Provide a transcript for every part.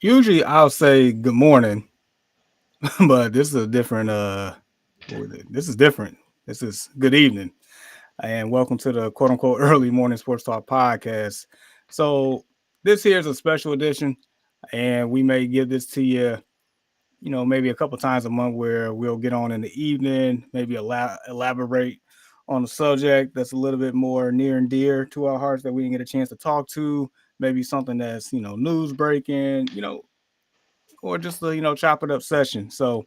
Usually I'll say good morning, but this is a different this is different. This is good evening. And welcome to the quote unquote early morning sports talk podcast. So this here is a special edition and we may give this to you, maybe a couple times a month where we'll get on in the evening, maybe elaborate on the subject that's a little bit more near and dear to our hearts that we didn't get a chance to talk to, maybe something that's, news breaking, or just a chop it up session. So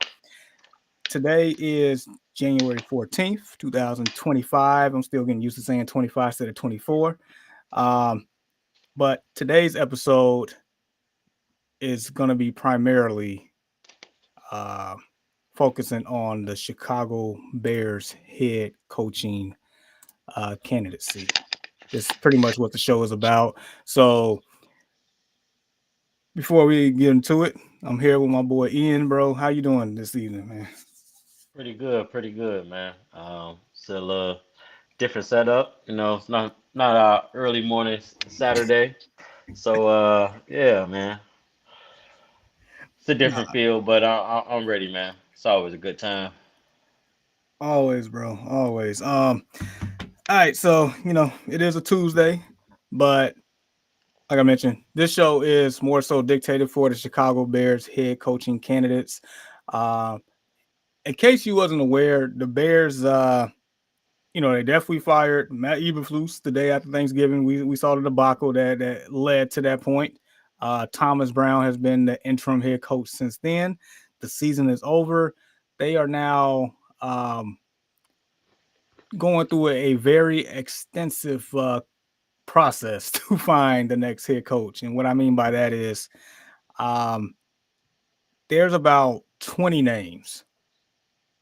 today is January 14th, 2025. I'm still getting used to saying 25 instead of 24. Um, but today's episode is going to be primarily uh, focusing on the Chicago Bears head coaching candidacy. This is pretty much what the show is about. So before we get into it, I'm here with my boy Ian, bro. How you doing this evening, man? Pretty good, man. Still a different setup. It's not early morning Saturday, so yeah, man. It's a Nah, different feel, but I'm ready, man. It's always a good time. always, bro. Always. All right, so it is a Tuesday, but like I mentioned, this show is more so dictated for the Chicago Bears head coaching candidates. Uh, in case you wasn't aware, the Bears, they definitely fired Matt Eberflus the day after Thanksgiving. We saw the debacle that led to that point. Thomas Brown has been the interim head coach since then. The season is over. They are now going through a very extensive process to find the next head coach. And what I mean by that is um, there's about 20 names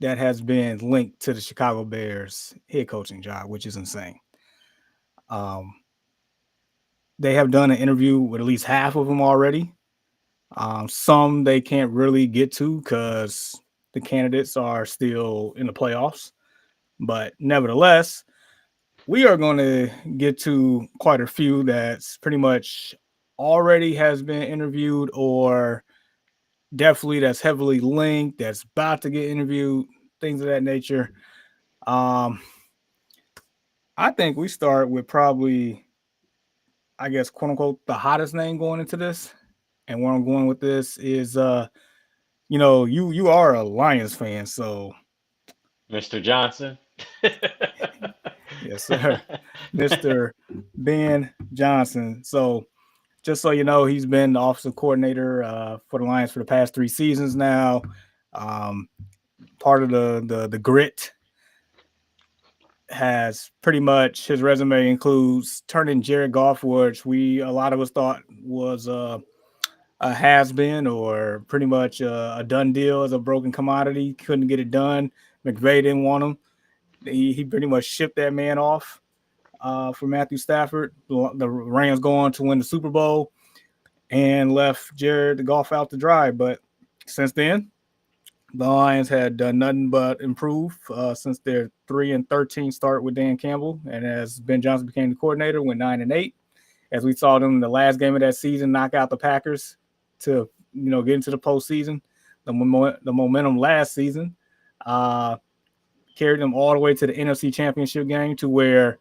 that has been linked to the Chicago Bears head coaching job, which is insane. Um, they have done an interview with at least half of them already. Some they can't really get to because the candidates are still in the playoffs. But nevertheless, we are going to get to quite a few that's pretty much already has been interviewed or definitely that's heavily linked, that's about to get interviewed, things of that nature. Um, I think we start with probably, I guess, quote unquote, the hottest name going into this. And where I'm going with this is, you are a Lions fan, so Mr. Johnson. yes, sir, Mister Ben Johnson. So just so you know, he's been the offensive coordinator for the Lions for the past 3 seasons now. Um, Part of the grit has pretty much his resume includes turning Jared Goff, which we a lot of us thought was a has been or pretty much a done deal as a broken commodity. Couldn't get it done. McVay didn't want him. He pretty much shipped that man off for Matthew Stafford. The Rams go on to win the Super Bowl and left Jared Goff out to dry. But since then, the Lions had done nothing but improve since their 3-13 start with Dan Campbell, and as Ben Johnson became the coordinator, went 9-8. As we saw them in the last game of that season, knock out the Packers to get into the postseason. The momentum last season uh, carried them all the way to the NFC Championship game, to where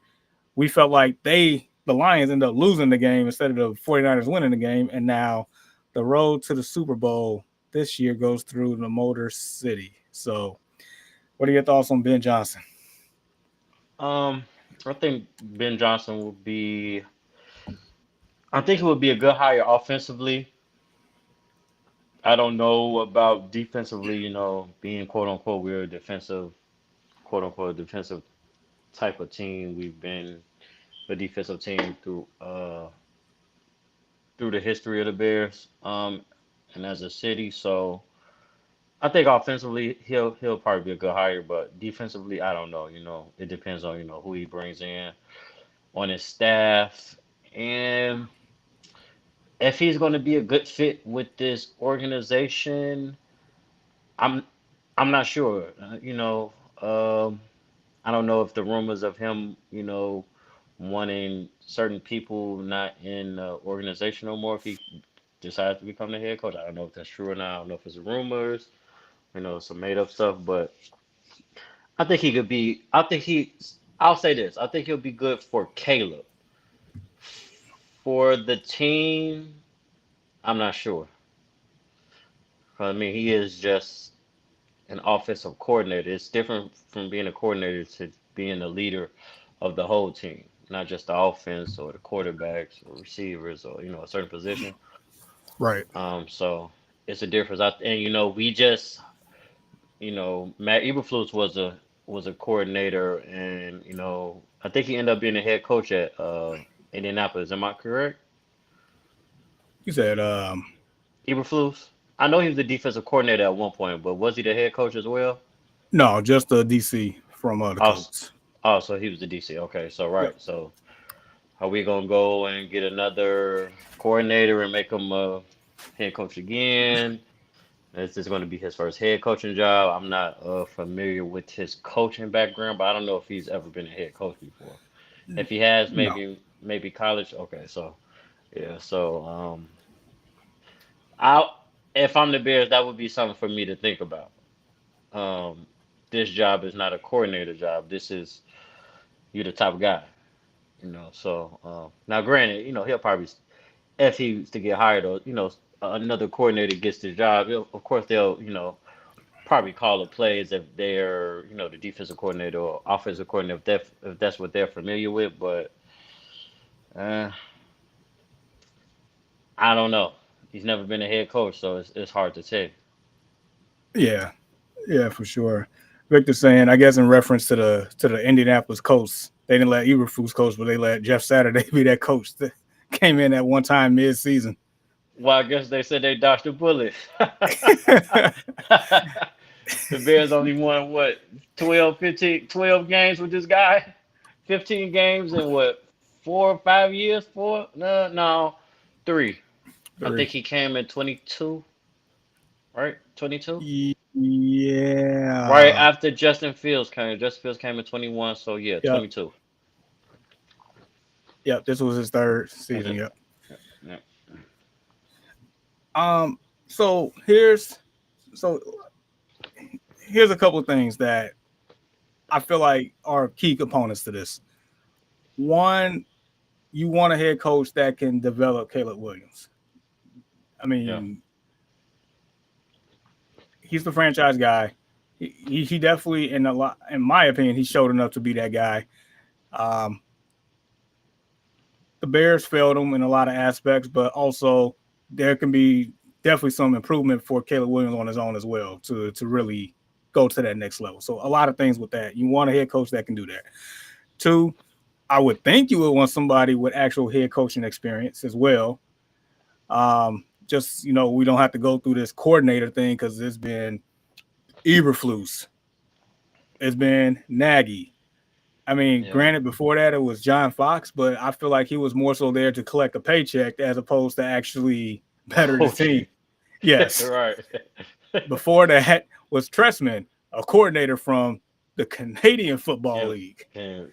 we felt like the Lions ended up losing the game instead of the 49ers winning the game, and now the road to the Super Bowl this year goes through the Motor City. So, what are your thoughts on Ben Johnson? um, I think Ben Johnson will be. I think it would be a good hire offensively. I don't know about defensively. Being quote unquote we're a defensive quote unquote defensive type of team. We've been a defensive team through the history of the Bears, and as a city. So I think offensively he'll probably be a good hire, but defensively I don't know. It depends on who he brings in on his staff and if he's going to be a good fit with this organization. I'm I'm not sure. I don't know if the rumors of him, wanting certain people not in the organization no more, if he decided to become the head coach. I don't know if that's true or not. I don't know if it's rumors, some made up stuff, but I think he could be. I'll say this. I think he'll be good for Caleb. For the team, I'm not sure. I mean, he is just an offensive coordinator. It's different from being a coordinator to being the leader of the whole team, not just the offense or the quarterbacks or receivers or a certain position. Right. So it's a difference. And we just Matt Eberflus was a coordinator, and I think he ended up being a head coach at Indianapolis. Am I correct? You said Eberflus. I know he was the defensive coordinator at one point, but was he the head coach as well? no, just the DC from the Oh, Colts. oh, so he was the DC. Okay, so Yep. right. So are we gonna go and get another coordinator and make him a head coach again? Is this going to be his first head coaching job? I'm not familiar with his coaching background, but I don't know if he's ever been a head coach before. If he has, No. maybe college. Okay, so yeah, so I if I'm the Bears, that would be something for me to think about. Um, this job is not a coordinator job. This is you're the top guy. So now, granted, he'll probably if he was to get hired or another coordinator gets the job, of course they'll probably call the plays if they're the defensive coordinator or offensive coordinator if that's what they're familiar with. But uh, I don't know. He's never been a head coach, so it's hard to say. Yeah. Yeah, for sure. Victor saying, I guess in reference to the Indianapolis Colts, they didn't let Eberflus coach, but they let Jeff Saturday be that coach that came in at one time mid season. Well, I guess they said they dodged a bullet. The Bears only won what 12, 15, 12 games with this guy. 15 games in what 4 or 5 years? Four? No, no, three. I think Three. he came in 22, right? 22. Right Yeah. after Justin Fields came. Justin Fields came in 21, so yeah, Yep. 22. Yep. This was his third Was season. it? Yep. Yeah. Um. So so here's a couple of things that I feel like are key components to this. One, you want a head coach that can develop Caleb Williams. I Yeah. mean, he's the franchise guy. He definitely, in a lot, in my opinion, he showed enough to be that guy. Um, the Bears failed him in a lot of aspects, but also there can be definitely some improvement for Caleb Williams on his own as well to really go to that next level. So a lot of things with that. You want a head coach that can do that. Two, I would think you would want somebody with actual head coaching experience as well. Just we don't have to go through this coordinator thing because it's been Eberflus, it's been Nagy. I mean, Yeah. granted, before that it was John Fox, but I feel like he was more so there to collect a paycheck as opposed to actually better the team. Coaching. Yes. Right. Before that was Tressman, a coordinator from the Canadian Football Yeah. League. And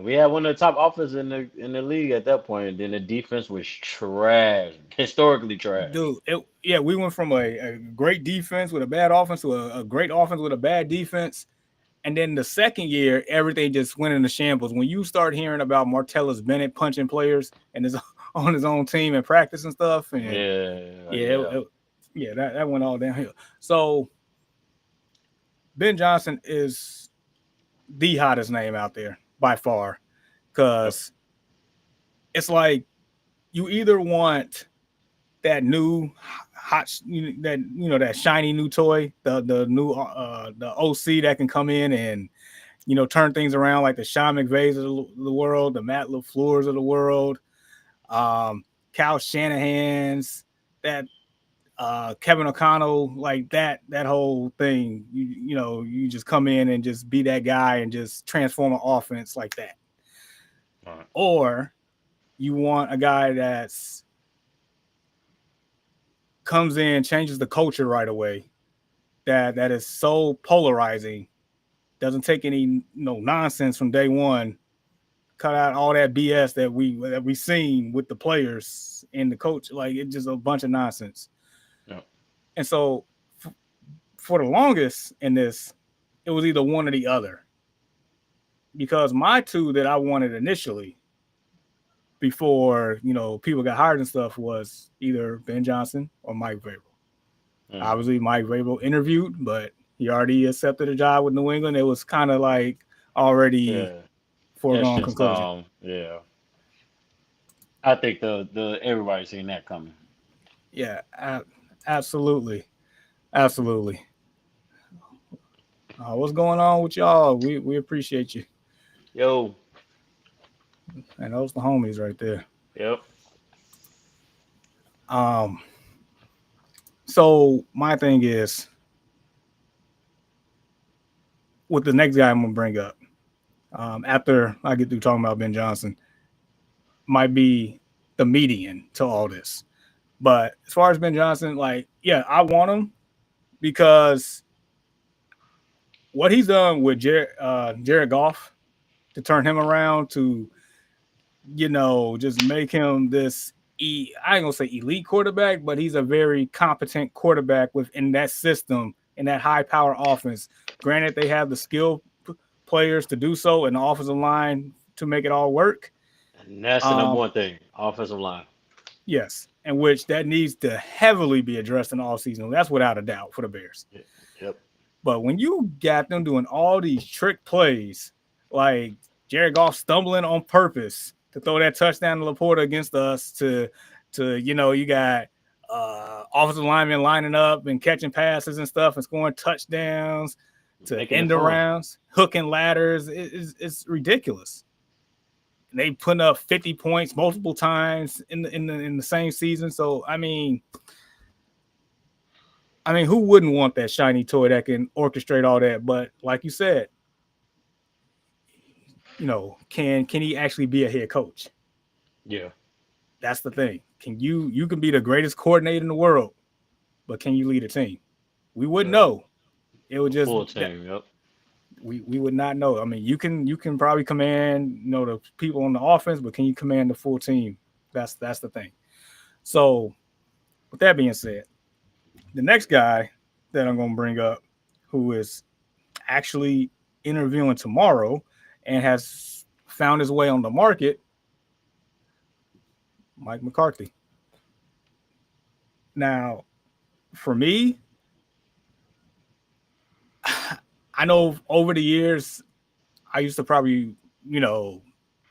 we had one of the top offenses in the league at that point. And then the defense was trash, historically trash. Dude, yeah, we went from a great defense with a bad offense to a great offense with a bad defense. And then the second year, everything just went into shambles. When you start hearing about Martellus Bennett punching players and his on his own team and practice and stuff, and Yeah. yeah, Yeah. yeah, that went all downhill. So Ben Johnson is the hottest name out there by far, Yep. because it's like you either want that new hot, that shiny new toy, the new the OC that can come in and turn things around, like the Sean McVays of the world, the Matt LaFleur's of the world, Kyle Shanahan's, that Kevin O'Connell, like that whole thing. You just come in and just be that guy and just transform an offense like that. All right. Or you want a guy that's comes in, changes the culture right away, that is so polarizing, doesn't take any nonsense from day one, cut out all that BS that we seen with the players and the coach. Like it's just a bunch of nonsense. Yeah. And so for the longest in this, it was either one or the other. Because my two that I wanted initially before, people got hired and stuff was either Ben Johnson or Mike Vrabel. Obviously, Mike Vrabel interviewed, but he already accepted a job with New England. It was kind of like already foregone conclusion. Yeah. I think the everybody's seen that coming. Yeah, absolutely. Absolutely. What's going on with y'all? We appreciate you. Yo. And those the homies right there. Yep. So my thing is with the next guy I'm gonna bring up, after I get through talking about Ben Johnson, might be the median to all this. But as far as Ben Johnson, like, yeah, I want him because what he's done with Jared Goff to turn him around to, just make him this, I ain't gonna say elite quarterback, but he's a very competent quarterback within that system in that high power offense. Granted, they have the skill players to do so and the offensive line to make it all work. And that's the number one thing, offensive line. Yes, and which that needs to heavily be addressed in all season. That's without a doubt for the Bears. Yep. But when you got them doing all these trick plays, like Jared Goff stumbling on purpose to throw that touchdown to Laporta against us, to you got offensive linemen lining up and catching passes and stuff and scoring touchdowns, to end arounds, hooking ladders, it's ridiculous. And they put up 50 points multiple times in the same season. So I mean, who wouldn't want that shiny toy that can orchestrate all that? But like you said, can he actually be a head coach? Yeah, that's the thing. You can be the greatest coordinator in the world, but can you lead a team? We wouldn't know. It would just full team. Yep. We would not know. I mean, you can probably command the people on the offense, but can you command the full team? That's the thing. So, with that being said, the next guy that I'm going to bring up, who is actually interviewing tomorrow and has found his way on the market, Mike McCarthy. Now, for me, I know over the years, I used to probably,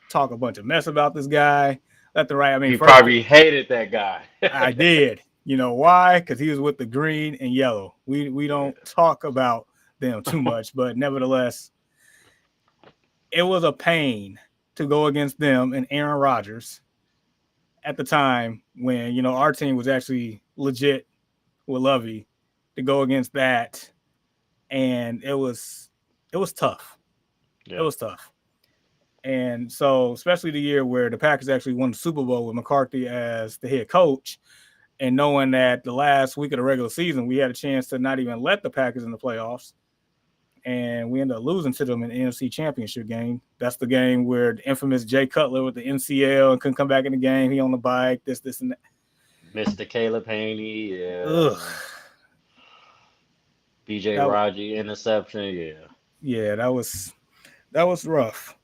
talk a bunch of mess about this guy. Left and right. I mean, you probably hated that guy. I did. You know why? Because he was with the green and yellow. We don't talk about them too much, but nevertheless, it was a pain to go against them and Aaron Rodgers at the time when, our team was actually legit with Lovey, to go against that. And it was tough. Yeah. It was tough. And so, especially the year where the Packers actually won the Super Bowl with McCarthy as the head coach, and knowing that the last week of the regular season, we had a chance to not even let the Packers in the playoffs. And we ended up losing to them in the NFC Championship game. That's the game where the infamous Jay Cutler with the MCL and couldn't come back in the game. He on the bike, this, and that. Mr. Caleb Haney, yeah. Ugh. BJ Raji interception, yeah. Yeah, that was rough.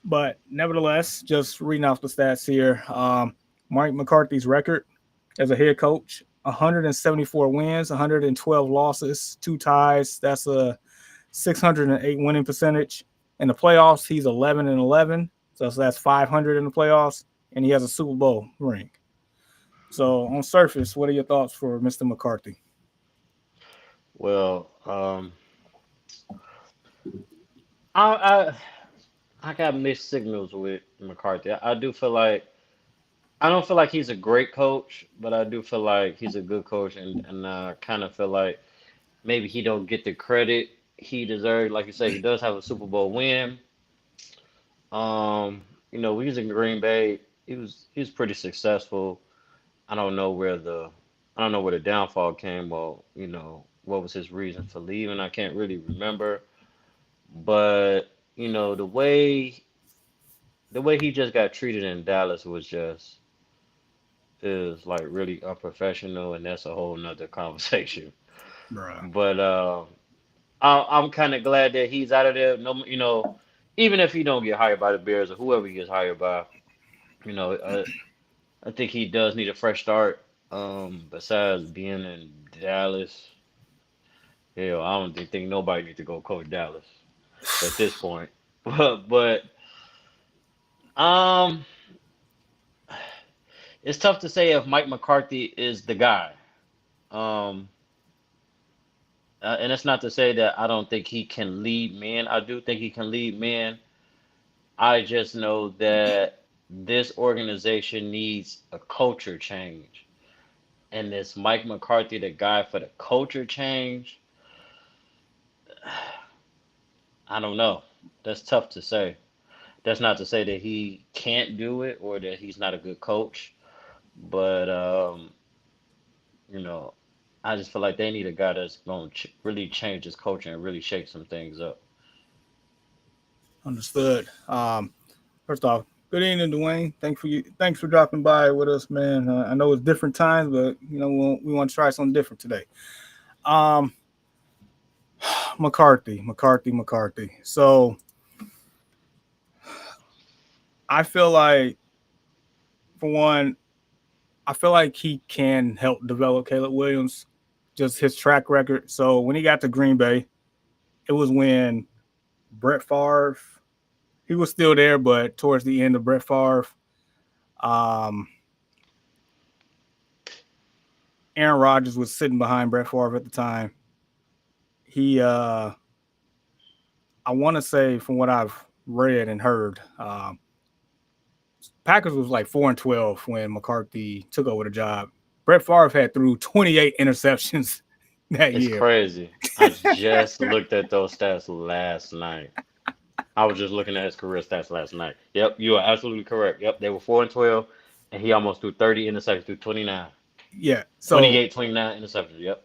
But nevertheless, just reading off the stats here, Mike McCarthy's record as a head coach, 174 wins, 112 losses, 2 ties. That's a 608 winning percentage. In the playoffs, he's 11-11. So that's 500 in the playoffs, and he has a Super Bowl ring. So on surface, what are your thoughts for Mr. McCarthy? Well, I got mixed signals with McCarthy. I do feel like I don't feel like he's a great coach, but I do feel like he's a good coach, and I kind of feel like maybe he don't get the credit he deserves. Like you said, he does have a Super Bowl win. We was in Green Bay. He was pretty successful. I don't know where the downfall came. Well, what was his reason for leaving? I can't really remember. But the way he just got treated in Dallas was just is like really unprofessional, and that's a whole nother conversation. Bruh. But I'm kind of glad that he's out of there. No, even if he don't get hired by the Bears or whoever he gets hired by, you know, I think he does need a fresh start. Besides being in Dallas, hell, I don't think nobody needs to go coach Dallas at this point. But um, it's tough to say if Mike McCarthy is the guy. Um, and it's not to say that I don't think he can lead men. I do think he can lead men. I just know that this organization needs a culture change. And this Mike McCarthy, the guy for the culture change, I don't know. That's tough to say. That's not to say that he can't do it or that he's not a good coach, but you know, I just feel like they need a guy that's going to really change his culture and really shake some things up. Understood. First off, good evening, Dwayne. Thanks for dropping by with us, man. I know it's different times, but we want to try something different today. Um, McCarthy. So I feel like, for one, I feel like he can help develop Caleb Williams, just his track record. So when he got to Green Bay, it was when Brett Favre, he was still there, but towards the end of Brett Favre, um, Aaron Rodgers was sitting behind Brett Favre at the time. He, I want to say, from what I've read and heard, Packers was like 4-12 when McCarthy took over the job. Brett Favre had threw 28 interceptions that It's year. crazy. I just looked at those stats last night. I was just looking at his career stats last night. Yep, you are absolutely correct. Yep, they were 4-12, and he almost threw 30 interceptions, threw 29, Yeah. So 28, 29 interceptions. Yep.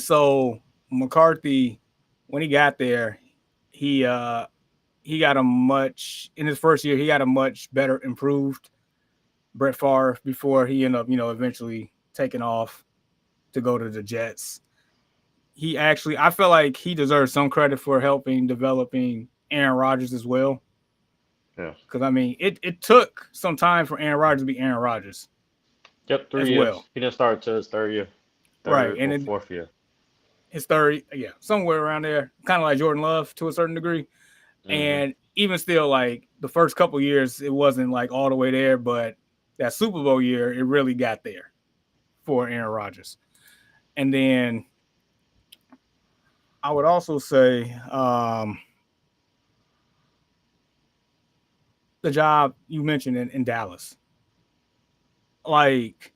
so McCarthy, when he got there, he he got a much in his first year. He got a much better improved Brett Favre before he ended up eventually taking off to go to the Jets. He actually, I feel like he deserves some credit for helping developing Aaron Rodgers as well. Yeah. Because I mean, it took some time for Aaron Rodgers to be Aaron Rodgers Yep, as 3 years. well, He didn't start till his third year, right? third And or it, fourth year. his third, yeah, somewhere around there, kind of like Jordan Love to a certain degree. Hmm. And even still, like the first couple years, it wasn't like all the way there, but that Super Bowl year, it really got there for Aaron Rodgers. And then I would also say the job you mentioned in Dallas. Like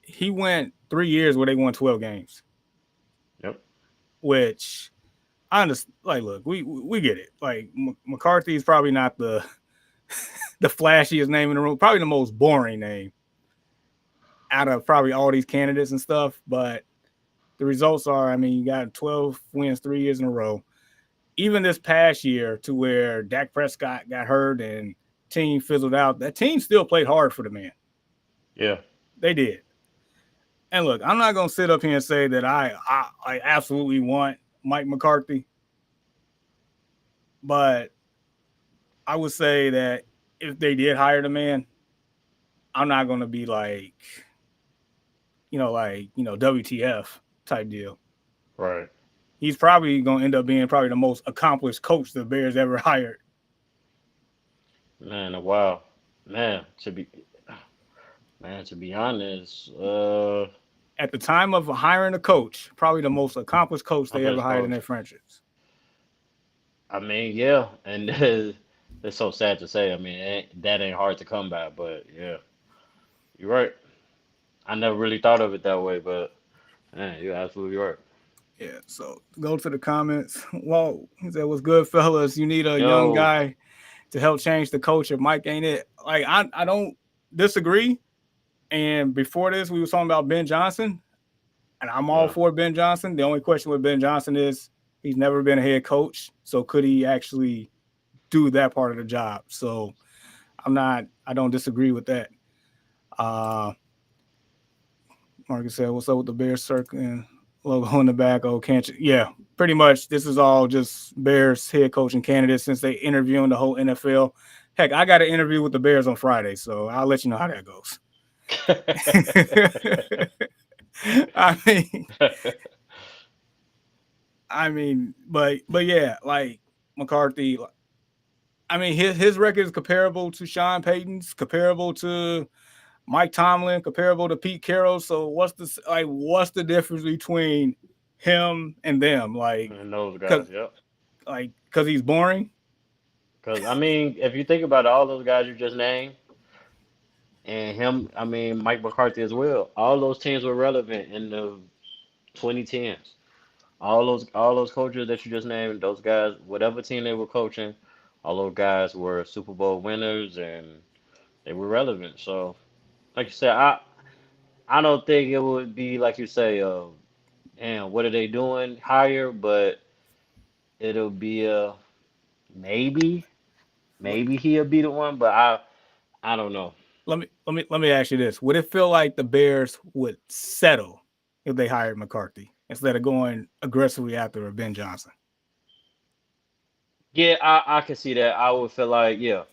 he went 3 years where they won 12 games, Yep. which I understand. Like, look, we get it. Like McCarthy is probably not the flashiest name in the room, probably the most boring name out of probably all these candidates and stuff. But the results are, I mean, you got 12 wins 3 years in a row. Even this past year, to where Dak Prescott got hurt and team fizzled out, that team still played hard for the man. Yeah. They did. And look, I'm not gonna sit up here and say that I absolutely want Mike McCarthy, but I would say that if they did hire the man, I'm not gonna be like, WTF type deal. Right. He's probably gonna end up being probably the most accomplished coach the Bears ever hired. Man, wow. Man, to be honest, At the time of hiring a coach, probably the most accomplished coach I'm they ever first hired in coach. their franchise. I mean, yeah, and it's so sad to say. I mean, that ain't hard to come by, but yeah, you're right. I never really thought of it that way, but man, you're absolutely right. Yeah, so go to the comments. Walt, he said, "What's good, fellas? You need a young Yo, guy to help change the culture. Mike ain't it?" Like I don't disagree. And before this, we were talking about Ben Johnson, and I'm all yeah, for Ben Johnson. The only question with Ben Johnson is he's never been a head coach, so could he actually do that part of the job? So I don't disagree with that. Uh, Marcus said, "What's up with the Bears circle and logo in the back?" Oh, can't you? Yeah, pretty much. This is all just Bears head coaching candidates since they interviewing the whole NFL. Heck, I got an interview with the Bears on Friday, so I'll let you know how that goes. I mean, but yeah, like McCarthy. I mean, his record is comparable to Sean Payton's, comparable to Mike Tomlin, comparable to Pete Carroll. So what's the difference between him and them? and those Cause guys, yep. cause he's boring. Because I mean, if you think about all those guys you just named, and him, I mean, Mike McCarthy as well. All those teams were relevant in the 2010s. All those coaches that you just named, those guys, whatever team they were coaching, all those guys were Super Bowl winners and they were relevant. So, like you said, I don't think it would be like you say, damn, what are they doing higher? But it'll be a maybe, maybe he'll be the one, but I don't know. Let me ask you this: would it feel like the Bears would settle if they hired McCarthy instead of going aggressively after Ben Johnson, Yeah, I can see that. I would feel like, yeah,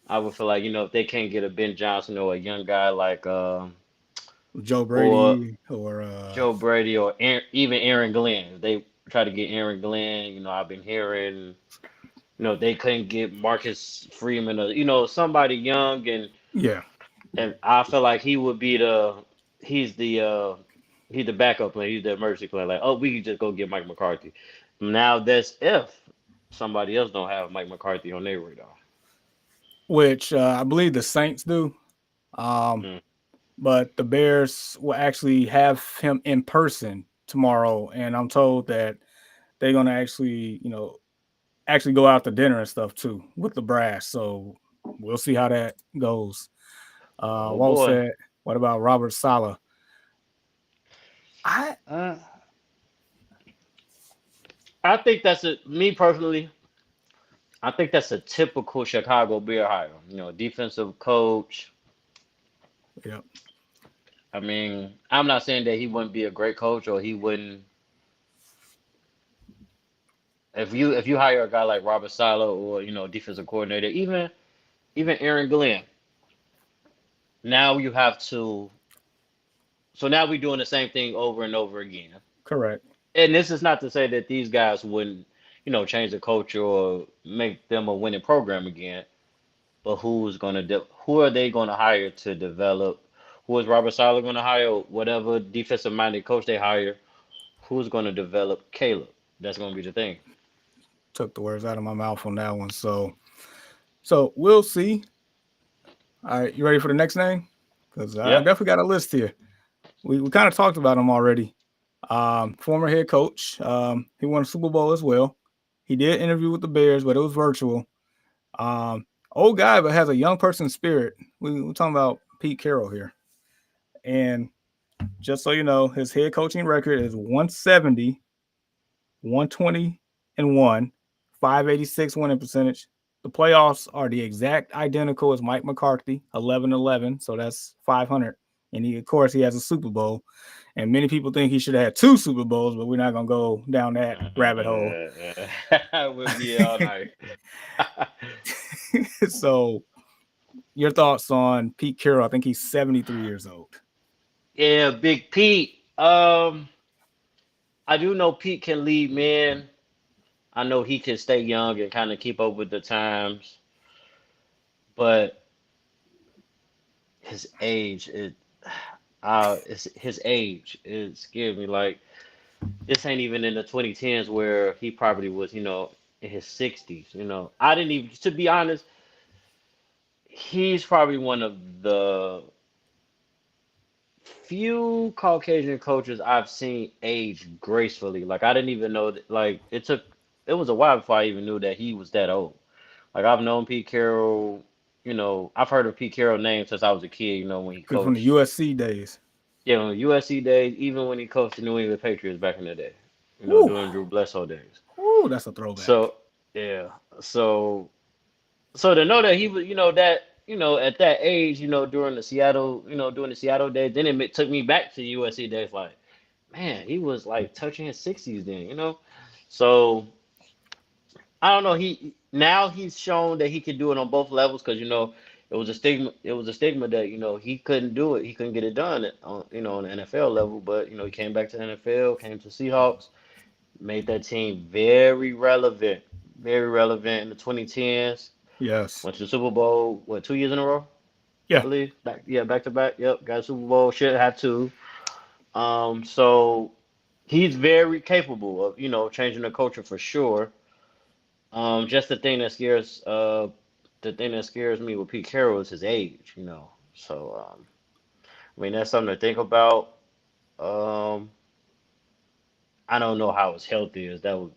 I would feel like, if they can't get a Ben Johnson or a young guy like Joe or Brady or Joe Brady or even Aaron Glenn. If they try to get Aaron Glenn, I've been hearing, they couldn't get Marcus Freeman or somebody young yeah? and I feel like he would be he's the uh he's the backup plan, he's the emergency plan. Like, oh, we can just go get Mike McCarthy. Now that's if somebody else don't have Mike McCarthy on their radar. Which I believe the Saints do. Um, Mm. but the Bears will actually have him in person tomorrow, and I'm told that they're gonna actually go out to dinner and stuff too with the brass. So we'll see how that goes. Oh What was boy. said? What about Robert Sala? I Uh, I think that's me personally. I think that's a typical Chicago Bear hire. Defensive coach. yeah, I mean, I'm not saying that he wouldn't be a great coach or he wouldn't. If you hire a guy like Robert Sala or defensive coordinator, even Aaron Glenn, now you have to. So now we're doing the same thing over and over again. correct. And this is not to say that these guys wouldn't, change the culture or make them a winning program again. But who are they going to hire to develop? Who is Robert Sala going to hire? Whatever defensive minded coach they hire, who's going to develop Caleb? That's going to be the thing. Took the words out of my mouth on that one. So we'll see. All right, you ready for the next name? Because I Yep. definitely got a list here. We kind of talked about him already. Former head coach. He won a Super Bowl as well. He did interview with the Bears, but it was virtual. Old guy, but has a young person spirit. We're talking about Pete Carroll here. And just so you know, his head coaching record is 170, 120 and 1, 586 winning percentage. The playoffs are the exact identical as Mike McCarthy, 11-11, so that's 500. And of course, he has a Super Bowl. And many people think he should have had two Super Bowls, but we're not gonna go down that rabbit hole. We'll be here all night. So, your thoughts on Pete Carroll? I think he's 73 years old. Yeah, Big Pete. I do know Pete can lead men. I know he can stay young and kind of keep up with the times, but his age, his age. It scared me. Like this ain't even in the 2010s where he probably was, in his 60s. I didn't even, to be honest, he's probably one of the few Caucasian coaches I've seen age gracefully. Like I didn't even know that. Like it was a while before I even knew that he was that old. Like I've known Pete Carroll. I've heard of Pete Carroll name since I was a kid. When he From the coached, USC days. yeah, on USC days, even when he coached the New England Patriots back in the day. Woo, During Drew Bledsoe days. that's a throwback. So yeah, so to know that he was, that. at that age, during the Seattle, during the Seattle days, then took me back to USC days. Like, man, he was like touching his 60s then. So I don't know. He's shown that he can do it on both levels because it was a stigma. It was a stigma that he couldn't do it. He couldn't get it done on the NFL level. But he came back to the NFL, came to Seahawks, made that team very relevant in the 2010s. Yes. Went to the Super Bowl, what, 2 years in a row, I Yeah. believe. Back to back. Yep, got a Super Bowl. Should have two. So he's very capable of changing the culture for sure. Just the thing that scares me with Pete Carroll is his age. So I mean that's something to think about. Um, I don't know how his health is. That would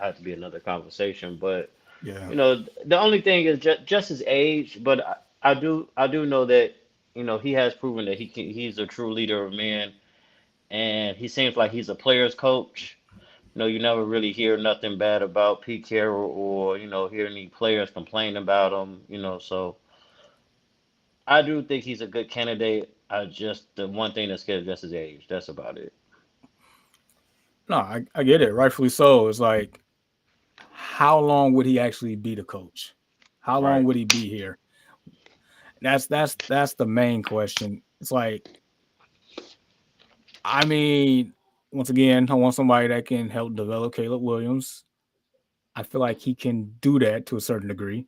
have to be another conversation. But Yeah. the only thing is just his age. But I do know that he has proven that he's a true leader of men, and he seems like he's a player's coach. You never really hear nothing bad about Pete Carroll or hear any players complain about him. So I do think he's a good candidate. I just the one thing that scares just his age. That's about it. No, I get it. Rightfully so. It's like, how long would he actually be the coach? How long Right. would he be here? That's the main question. It's like, I mean, once again, I want somebody that can help develop Caleb Williams. I feel like he can do that to a certain degree.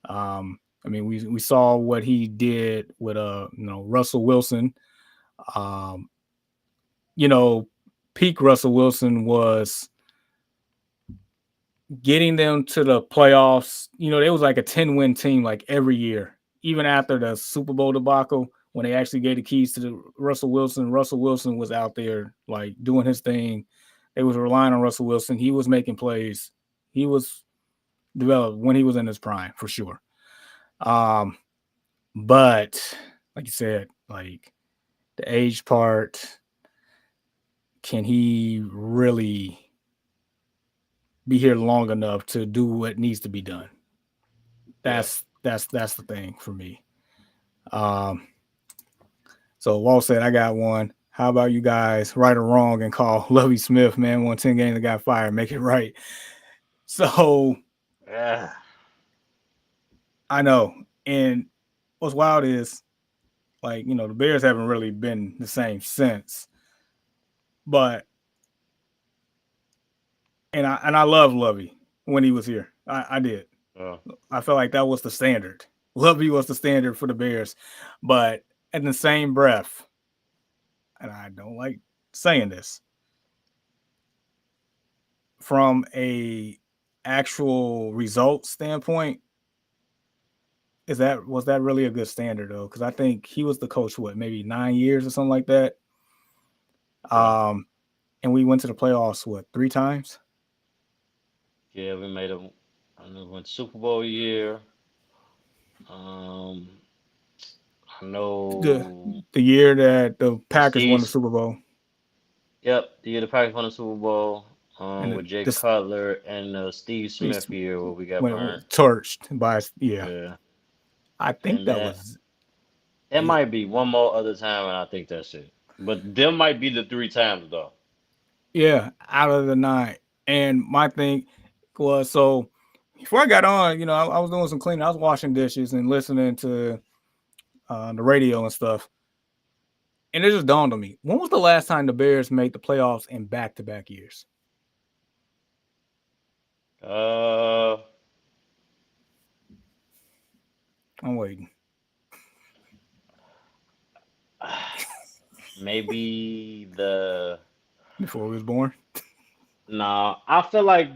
I mean, we saw what he did with Russell Wilson. Um, you know, peak Russell Wilson was getting them to the playoffs. It was like a 10-win team like every year, even after the Super Bowl debacle when they actually gave the keys to Russell Wilson. Russell Wilson was out there like doing his thing. They was relying on Russell Wilson. He was making plays. He was developed when he was in his prime for sure. Um, but like you said, like the age part, can he really be here long enough to do what needs to be done? Yeah. That's the thing for me. Um, so Walt said I got one. How about you guys, right or wrong, and call Lovey Smith, man, won 10 games and got fired, make it right. So Yeah. I know. And what's wild is like, the Bears haven't really been the same since. But and I love Lovey when he was here. I did. Uh, I felt like that was the standard. Lovey was the standard for the Bears. But in the same breath, and I don't like saying this, from a actual result standpoint, was that really a good standard though? Because I think he was the coach, what, maybe 9 years or something like that. yeah. And we went to the playoffs, what, 3 times? Yeah. We made a. I know went Super Bowl year. Um. I The know the year that the the Packers won the Steves. Super Bowl Yep. The year the Packers won the Super Bowl. and With Jay Cutler and Steve Smith year where we got when burned. torched by, yeah. Yeah. I think And that that was it it. might be one more other time, and I think that's it. But them might be the three times though. Yeah, out of the 9. And my thing was, so before I got on, I was doing some cleaning. I was washing dishes and listening to the radio and stuff. And it just dawned on me: when was the last time the Bears made the playoffs in back-to-back years? Uh, I'm waiting. maybe the Before we was born. no. I feel like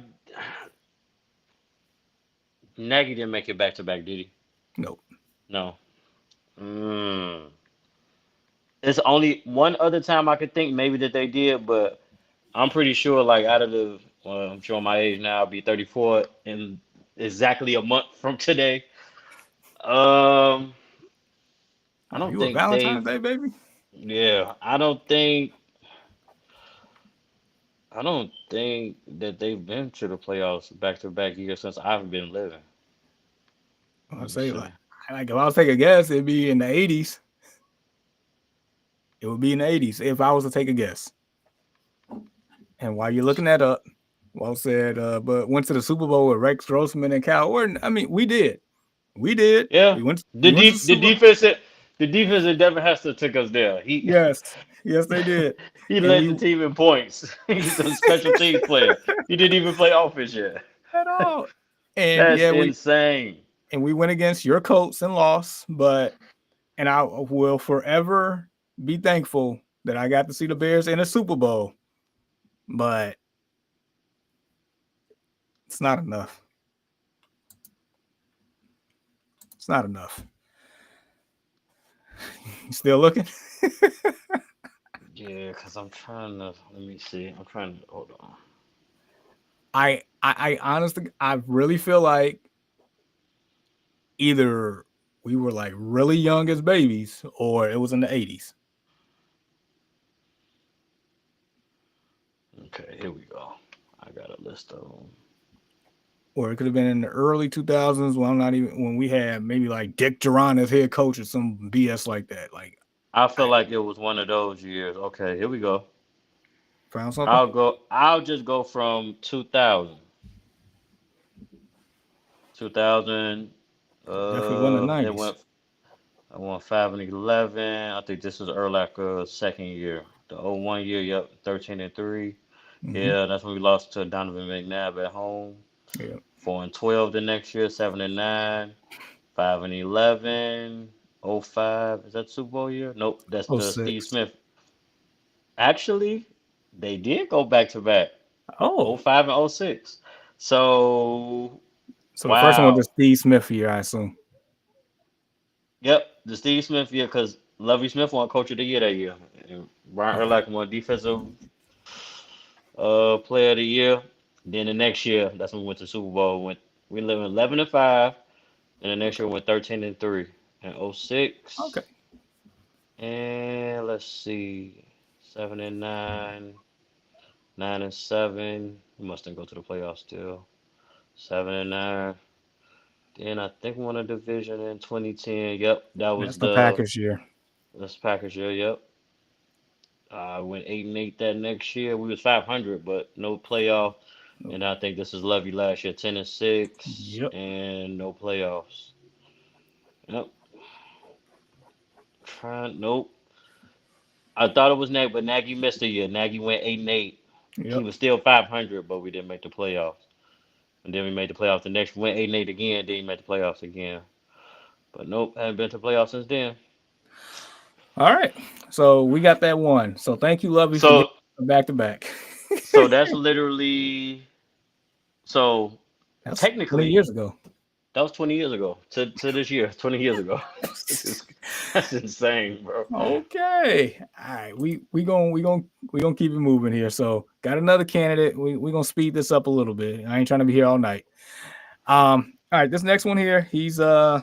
Nagy didn't make it back to back, did he? Nope. No. Mm. It's only one other time I could think maybe that they did, but I'm pretty sure like out of the well, I'm showing my age now. I'll be 34 in exactly a month from today. Um, I Oh, don't you a think Valentine's they've. Day baby? Yeah, I don't think that they've been to the playoffs back to back years since I've been living. I Let me say, like, see. Like if I was to take a guess, it'd be in the 80s. It would be in the 80s if I was to take a guess. And while you're looking that up, well said, but went to the Super Bowl with Rex Grossman and Cal Orton. I mean, we did. We did. Yeah, We went to the the Super Bowl. defense the defense at Devin Hester took us there. He Yes. Yes, they did. he And led we the team in points. He's a special teams player. He didn't even play offense yet. at all. And That's yeah, insane. we went against your Colts and lost, and I will forever be thankful that I got to see the Bears in a Super Bowl. But it's not enough. It's not enough. You still looking? Yeah, because I'm trying to let me see. I'm trying to hold on. I honestly, I really feel like either we were like really young as babies or it was in the 80s. Okay, here we go. I got a list of them. Or it could have been in the early 2000s when we had maybe like Dick Duran as head coach or some BS like that. Like, I feel like it was one of those years. Okay, here we go. found something? I'll just go from 2000. 2000. Definitely won the It 90s. went. I won 5-11. I think this is Urlacher's second year. The '01 year, yep, 13-3. Mm-hmm. Yeah, that's when we lost to Donovan McNabb at home. Yeah. 4-12 the next year, 7-9, 5-11, '05. Is that Super Bowl year? Nope, that's the Steve 06. Smith. Actually, they did go back to back. Oh. '05 and '06. So, So the first one was the wow. Steve Smith year, I assume. Yep, the Steve Smith year because Lovie Smith won Coach of the Year that year. And Brian Okay. Urlacher won Defensive Player of the Year. Then the next year, that's when we went to Super Bowl. We lived 11-5, and the next year we went 13-3 and Okay. '06. And let's see, 7-9, 9-7. We must not go to the playoffs still. 7-9. Then I think we won a division in 2010. Yep, that That's was the the Packers year. that's Packers year. Yep. Went 8-8 that next year. We was 500, but no playoff. Nope. And I think this is Lovey last year, 10-6, Yep. and no playoffs. Yep. Nope. I thought it was Nagy, but Nagy missed a year. Nagy went 8-8. He Yep. was still 500, but we didn't make the playoffs. And then we made the playoffs the next. Went 8-8 again. Then he made the playoffs again. But nope, haven't been to the playoffs since then. All right. So we got that one. So thank you, Lovey, for So getting back to back. so that's literally so That's 20 technically years ago. that was 20 years ago to this year, 20 years ago. That's insane, bro. Okay. All right. We gonna keep it moving here. So got another candidate. We gonna speed this up a little bit. I ain't trying to be here all night. All right, this next one here, he's team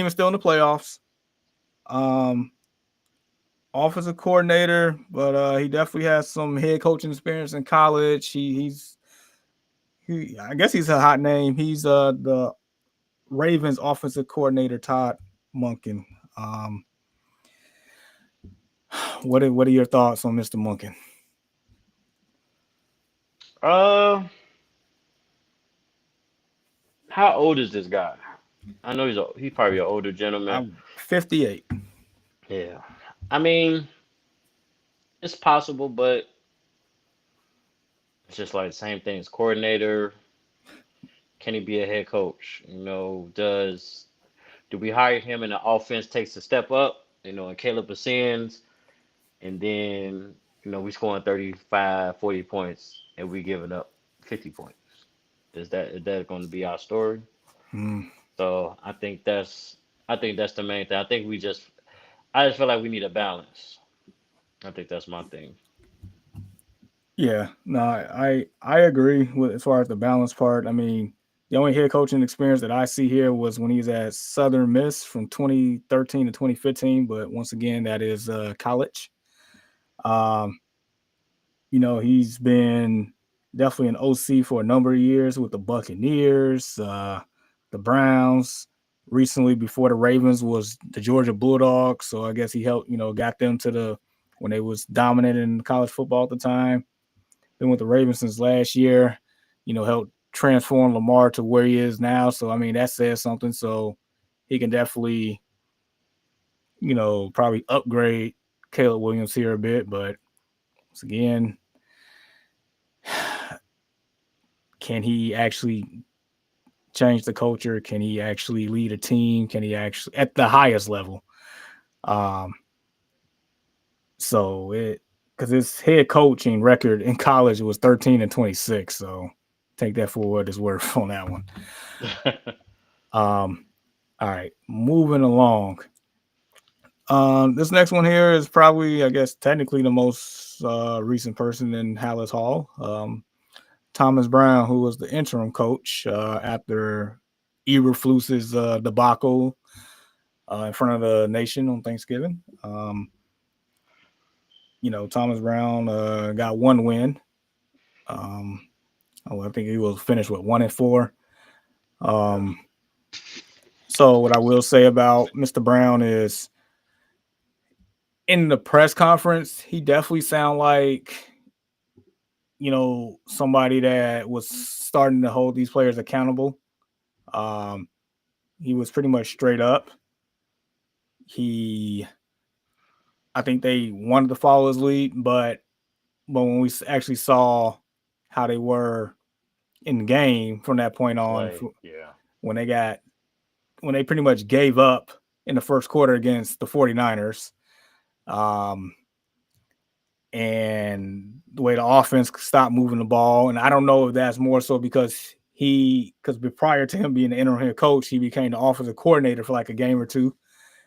is still in the playoffs. Offensive coordinator, but he definitely has some head coaching experience in college. I guess he's a hot name. He's the Ravens offensive coordinator, Todd Monken. What are your thoughts on Mr. Monken? Uh, how old is this guy? I know he's probably an older gentleman. I'm 58. Yeah, I mean it's possible, but it's just like the same thing as coordinator. Can he be a head coach? Do we hire him and the offense takes a step up? And Caleb ascends, and then we scoring 35, 40 points, and we giving up 50 points. Is that going to be our story? Hmm. So I think that's the main thing. I just feel like we need a balance. I think that's my thing. Yeah, no, I agree with as far as the balance part. I mean, the only head coaching experience that I see here was when he was at Southern Miss from 2013 to 2015. But once again, that is college. Um, he's been definitely an OC for a number of years with the Buccaneers, the Browns. recently before the Ravens was the Georgia Bulldogs. So I guess he helped, got them to when they was dominant in college football at the time. Been with the Ravens since last year, helped transform Lamar to where he is now. So, I mean, that says something. So he can definitely, probably upgrade Caleb Williams here a bit. But once again, can he actually change the culture? Can he actually lead a team? Can he actually at the highest level? So because his head coaching record in college was 13-26. So take that for what it's worth on that one. All right, moving along. This next one here is probably, I guess, technically the most recent person in Hallis Hall. Thomas Brown, who was the interim coach after Eberflus's debacle in front of the nation on Thanksgiving. Thomas Brown got one win. I think he was finished with 1-4. So what I will say about Mr. Brown is in the press conference, he definitely sounded like, somebody that was starting to hold these players accountable. He was pretty much straight up. I think they wanted to follow his lead, but when we actually saw how they were in the game from that point on, when they pretty much gave up in the first quarter against the 49ers, and the way the offense stopped moving the ball. And I don't know if that's more so because prior to him being the interim head coach, he became the offensive coordinator for like a game or two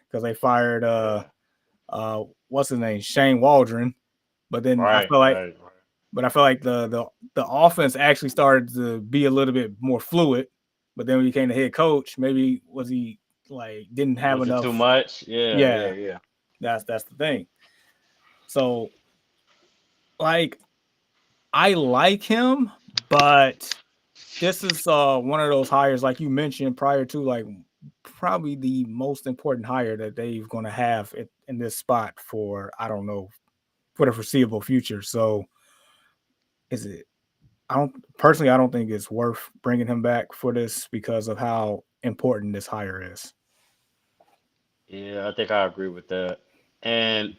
because they fired what's his name, Shane Waldron. But then I feel like the offense actually started to be a little bit more fluid. But then when he became the head coach, maybe was he like didn't have enough? Too much? Yeah. That's the thing. So, like, I like him, but this is one of those hires, like you mentioned prior to, like probably the most important hire that they're going to have in this spot for, I don't know, for the foreseeable future. So, I don't think it's worth bringing him back for this because of how important this hire is. Yeah, I think I agree with that. And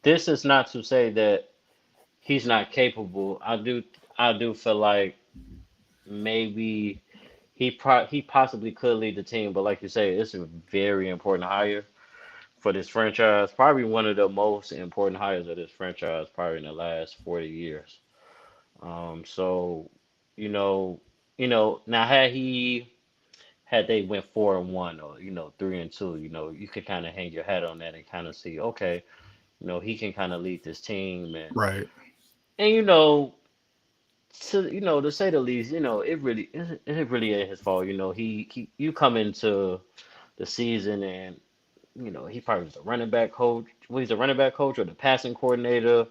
this is not to say that he's not capable. I do feel like maybe he possibly could lead the team, but like you say, it's a very important hire for this franchise. Probably one of the most important hires of this franchise, probably in the last 40 years. So you know, now had they went 4-1 or 3-2, you could kind of hang your hat on that and kind of see, okay, he can kind of lead this team Right. and to say the least, it really ain't his fault. He you come into the season and he probably was the running back coach. Well, he's a running back coach or the passing coordinator.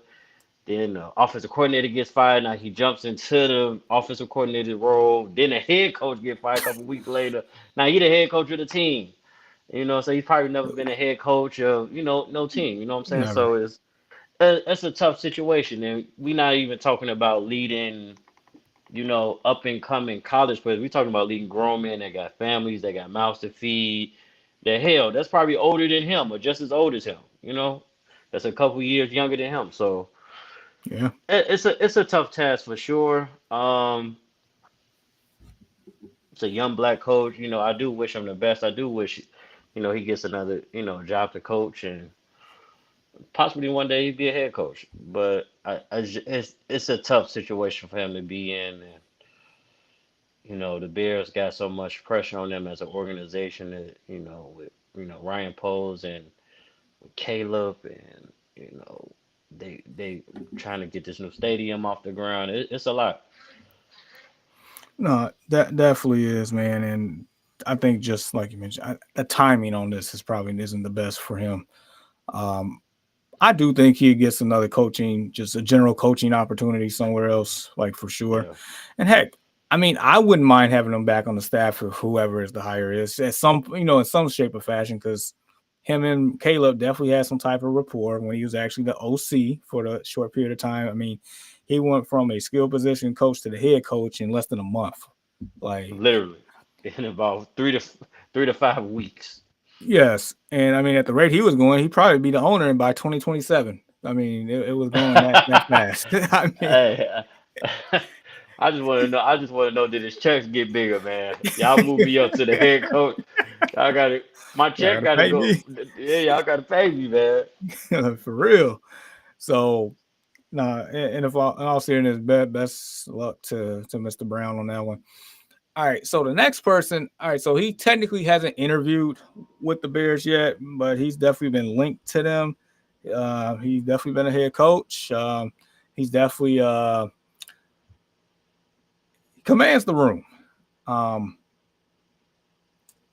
Then the offensive coordinator gets fired. Now he jumps into the offensive coordinator role. Then the head coach gets fired a couple weeks later. Now he the head coach of the team. So he's probably never been a head coach of no team. You know what I'm saying? Never. So it's a tough situation, and we're not even talking about leading up and coming college players. We're talking about leading grown men that got families, that got mouths to feed. That hell, that's probably older than him or just as old as him. That's a couple years younger than him. So Yeah. it's a tough task for sure. It's a young black coach. I do wish him the best. I do wish, he gets another, job to coach and possibly one day he'd be a head coach. But it's a tough situation for him to be in. And, the Bears got so much pressure on them as an organization that, with, Ryan Poles and with Caleb and, they trying to get this new stadium off the ground. It's a lot. No, that definitely is, man. And I think just like you mentioned, the timing on this probably isn't the best for him. I do think he gets another just a general coaching opportunity somewhere else, like for sure. Yeah. And heck, I mean, I wouldn't mind having him back on the staff if whoever is the hire is at some, in some shape or fashion, because him and Caleb definitely had some type of rapport when he was actually the OC for the short period of time. I mean, he went from a skill position coach to the head coach in less than a month. Like, literally, in about 3 to 5 weeks. yes, and I mean, at the rate he was going, he'd probably be the owner by 2027. I mean, it was going that fast. I mean, Hey, I just want to know. I just want to know, did his checks get bigger, man? Y'all move me up to the head coach. I got to. My y'all check gotta got to pay go. me Yeah, y'all got to pay me, man. for real. So, nah, and if all, in all seriousness, best luck to Mr. Brown on that one. All right, so the next person, all right, so he technically hasn't interviewed with the Bears yet, but he's definitely been linked to them. He's definitely been a head coach. He's definitely commands the room. Um,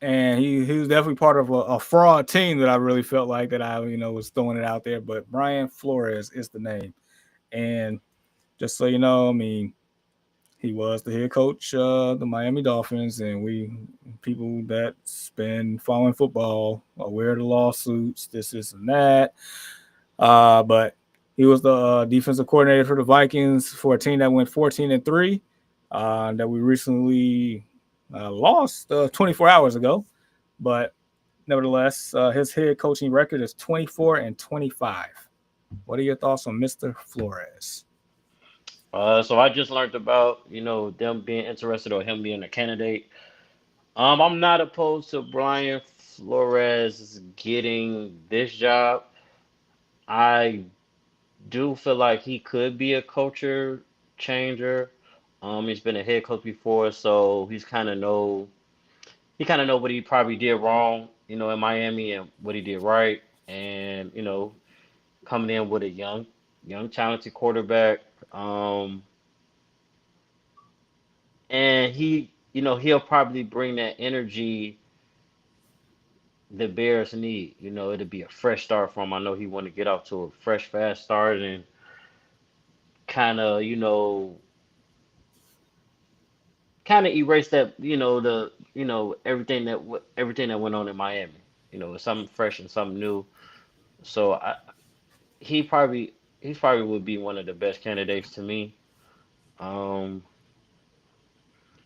and he was definitely part of a fraud team that I really felt like that I was throwing it out there. But Brian Flores is the name, and just so you know, I mean, he was the head coach of the Miami Dolphins, and we people that's been following football aware of the lawsuits, this and that. But he was the defensive coordinator for the Vikings for a team that went 14-3, that we recently lost 24 hours ago. But nevertheless, his head coaching record is 24-25. What are your thoughts on Mr. Flores? So I just learned about them being interested or him being a candidate. I'm not opposed to Brian Flores getting this job. I do feel like he could be a culture changer. He's been a head coach before, so he kind of know what he probably did wrong, in Miami and what he did right, and coming in with a young talented quarterback, and he'll probably bring that energy the Bears need. It'll be a fresh start for him. I know he want to get off to a fresh, fast start and kind of, erase that, everything that went on in Miami. It's something fresh and something new. So he probably he probably would be one of the best candidates to me. Um,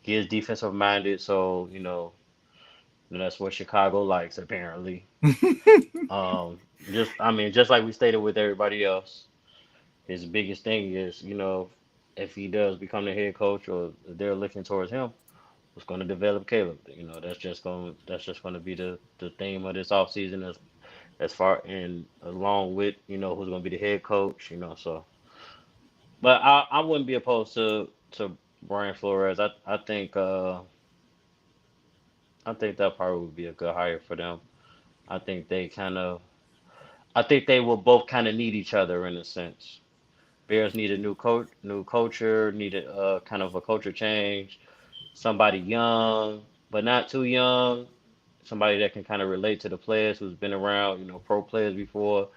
he is defensive minded, so that's what Chicago likes apparently. Just I mean, just like we stated with everybody else, his biggest thing is if he does become the head coach or they're looking towards him, who's going to develop Caleb. That's just going to be the theme of this offseason as far and along with who's going to be the head coach. So, but I wouldn't be opposed to Brian Flores. I think that probably would be a good hire for them. I think they kind of I think they will both kind of need each other in a sense. Bears need a new coach, new culture, needed kind of a culture change. Somebody young, but not too young. Somebody that can kind of relate to the players who's been around, pro players before,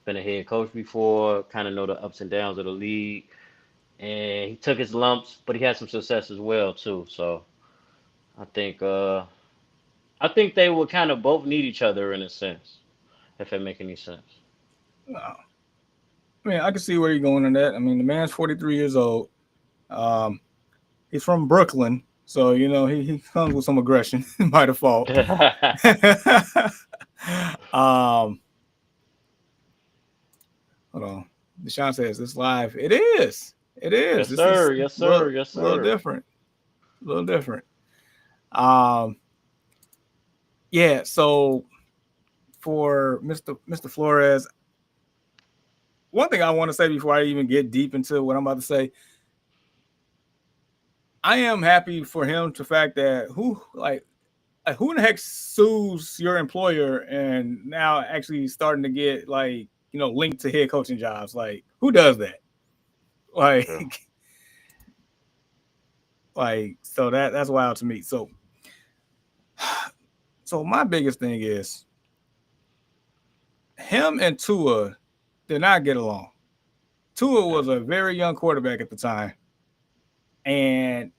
been a head coach before, kind of know the ups and downs of the league. And he took his lumps, but he had some success as well too. So I think uh I think they will kind of both need each other in a sense, if it make any sense. I mean, I can see where you're going in that. I mean, the man's 43 years old. Um, he's from Brooklyn, so he comes with some aggression by default. um, hold on. Deshaun says this live. It is. It is. Yes, This is sir. Yes, a little, sir. Yes, little sir. different. A little different. Um, yeah. So for Mr. Flores, one thing I want to say before I even get deep into what I'm about to say, I am happy for him. The fact that who in the heck sues your employer and now actually starting to get linked to head coaching jobs? Like, who does that? Like, True. so that's wild to me. So my biggest thing is him and Tua did not get along. Tua Yeah. was a very young quarterback at the time, and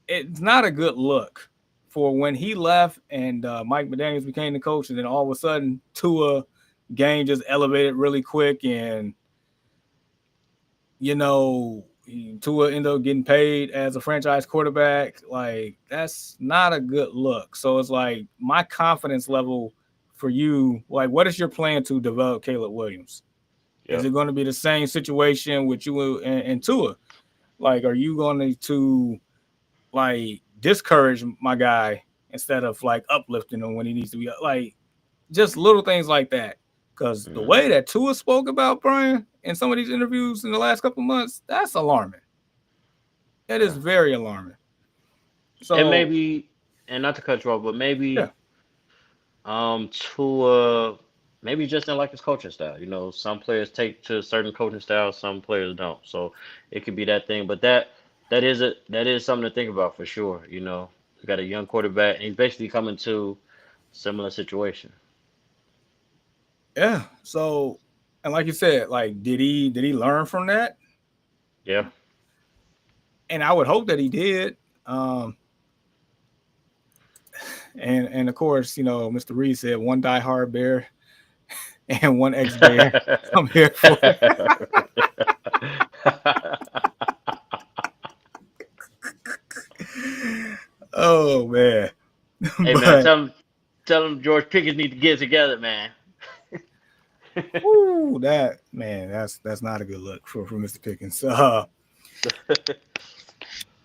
it's not a good look for when he left and Mike McDaniels became the coach, and then all of a sudden Tua game just elevated really quick, and you know Tua ended up getting paid as a franchise quarterback. Like that's not a good look. So it's like my confidence level for you. Like, what is your plan to develop Caleb Williams? Is Yep. it going to be the same situation with you and Tua? Like, are you going to like discourage my guy instead of like uplifting him when he needs to be like just little things like that? Because the way Hmm. that Tua spoke about Brian in some of these interviews in the last couple of months, that's alarming. That is Yeah. very alarming. And So maybe, and not to cut you off, but yeah, maybe Tua maybe just didn't like his coaching style. You know, some players take to certain coaching styles, some players don't. So it could be that thing. But that is something to think about for sure. You know, you got a young quarterback, and he's basically coming to similar situation. yeah. So and like you said, like did he learn from that? Yeah. And I would hope that he did. Um, and of course, Mr. Reed said one diehard bear and one ex bear. I'm here for it. Oh man. Hey man, But tell him George Pickens need to get it together, man. whoo, that man, that's not a good look for Mr. Pickens.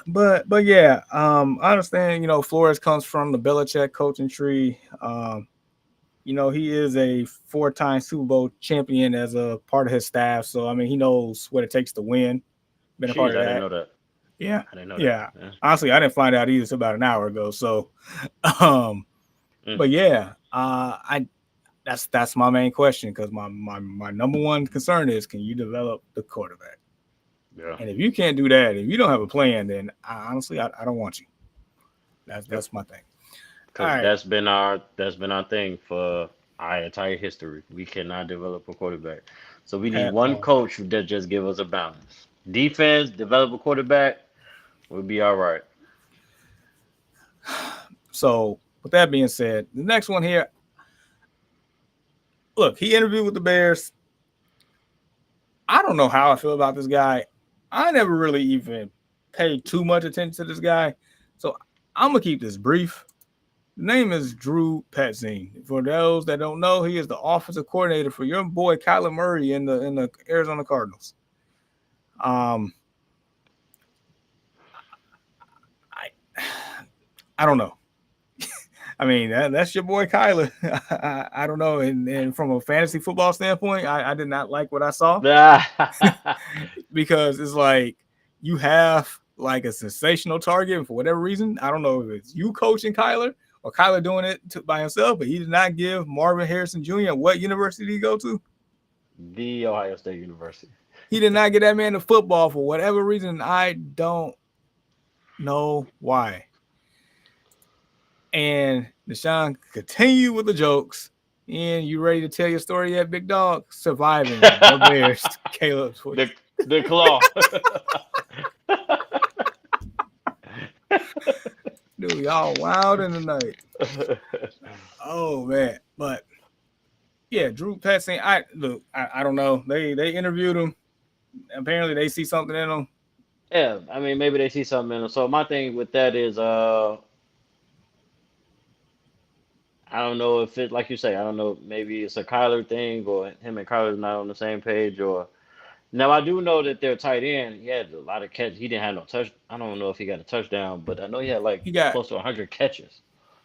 But yeah, I understand. Flores comes from the Belichick coaching tree. He is a four-time Super Bowl champion as a part of his staff. So I mean, he knows what it takes to win. Been a part Jeez, of I didn't that. know that. Yeah, I didn't know that. yeah. Yeah. Honestly, I didn't find out either until about an hour ago. So, um, Mm, but yeah, I that's my main question because my number one concern is can you develop the quarterback? yeah. And if you can't do that, if you don't have a plan, then honestly, I don't want you. That's Yep. that's my thing. All Because right. that's been our thing for our entire history. We cannot develop a quarterback. So we need At one all. coach that just give us a balance. Defense, develop a quarterback, we'll be all right. So with that being said, the next one here, look, he interviewed with the Bears. I don't know how I feel about this guy. I never really even paid too much attention to this guy. So I'm gonna keep this brief. The name is Drew Petzing. For those that don't know, he is the offensive coordinator for your boy Kyler Murray in the Arizona Cardinals. Um, I I don't know. I mean, that's your boy Kyler. I don't know. And from a fantasy football standpoint, I did not like what I saw because it's like you have like a sensational target and for whatever reason. I don't know if it's you coaching Kyler or Kyler doing it by himself, but he did not give Marvin Harrison Jr. What university did he go to? The Ohio State University. He did not get that man the football for whatever reason. I don't know why. And Deshaun continue with the jokes. And you ready to tell your story yet, big dog? Surviving the Bears, Caleb the Swift. the claw. Dude, y'all wild in the night. Oh man. But yeah, Drew Petzing. I don't know. They interviewed him. Apparently they see something in him. Yeah, I mean maybe they see something in him. So my thing with that is I don't know if it like you say, I don't know, maybe it's a Kyler thing or him and Kyler's not on the same page or now I do know that their tight end, he had a lot of catches. He didn't have no touch. I don't know if he got a touchdown, but I know he had like He got close to 100 catches.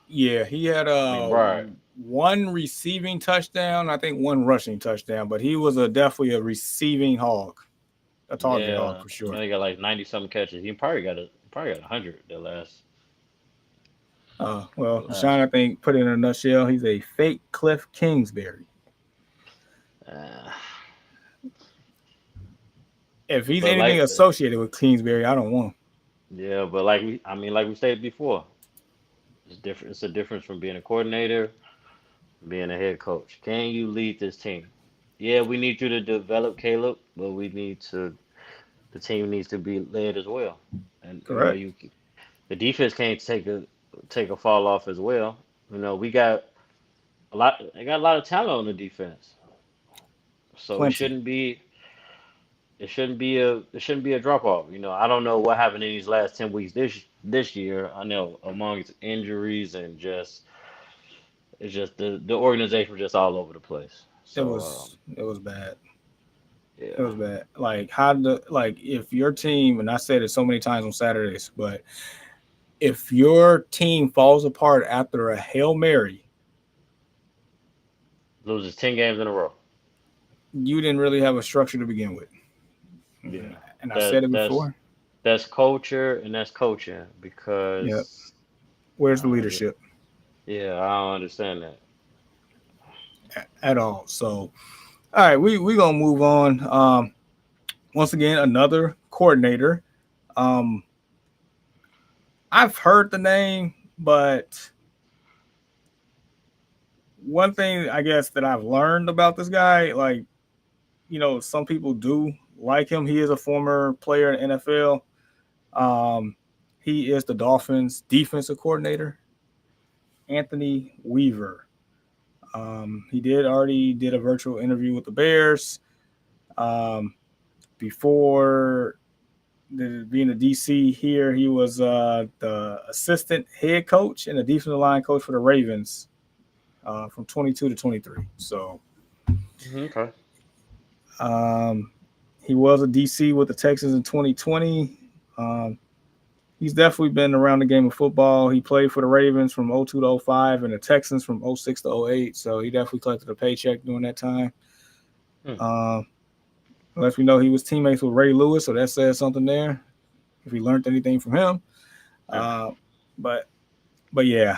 Yeah, he had I mean, right. one receiving touchdown, I think one rushing touchdown, but he was a definitely a receiving hog, a target hog Yeah, for I know sure. he got like 90 something catches. He probably got 100 the Well, Sean, last. I think put it in a nutshell, he's a fake Cliff Kingsbury. Uh, If he's but anything like associated with Kingsbury, I don't want him. yeah, but like I mean like we said before, it's different. It's a difference from being a coordinator, being a head coach. Can you lead this team? Yeah, we need you to develop Caleb, but we need to the team needs to be led as well. And you know Correct. you the defense can't take a fall off as well. We got a lot. They got a lot of talent on the defense, so Plenty. it shouldn't be a drop off. I don't know what happened in these last 10 weeks this year. I know amongst injuries and it's just the organization was just all over the place. It So was bad. It yeah, was bad. Like if your team, and I said it so many times on Saturdays, but if your team falls apart after a Hail Mary, loses 10 games in a row. you didn't really have a structure to begin with. Yeah, And I said that it that's before. that's culture and that's coaching Yep. because Where's the uh, yeah, leadership yeah, I don't understand that. at all? So, all right, we gonna move on. Once again, another coordinator. Um, I've heard the name, but one thing I guess that I've learned about this guy, like some people do like him. He is a former player in NFL. Um, he is the Dolphins' defensive coordinator, Anthony Weaver. He did already did a virtual interview with the Bears um, before being a DC here. He was the assistant head coach and the defensive line coach for the Ravens from 22 to 23. So Okay. um, he was a DC with the Texans in 2020. Um, he's definitely been around the game of football. He played for the Ravens from '02 to '05 and the Texans from '06 to '08. So he definitely collected a paycheck during that time. Hmm. Um, unless we know he was teammates with Ray Lewis, so that says something there. If we learned anything from him, Yeah. uh, but but yeah,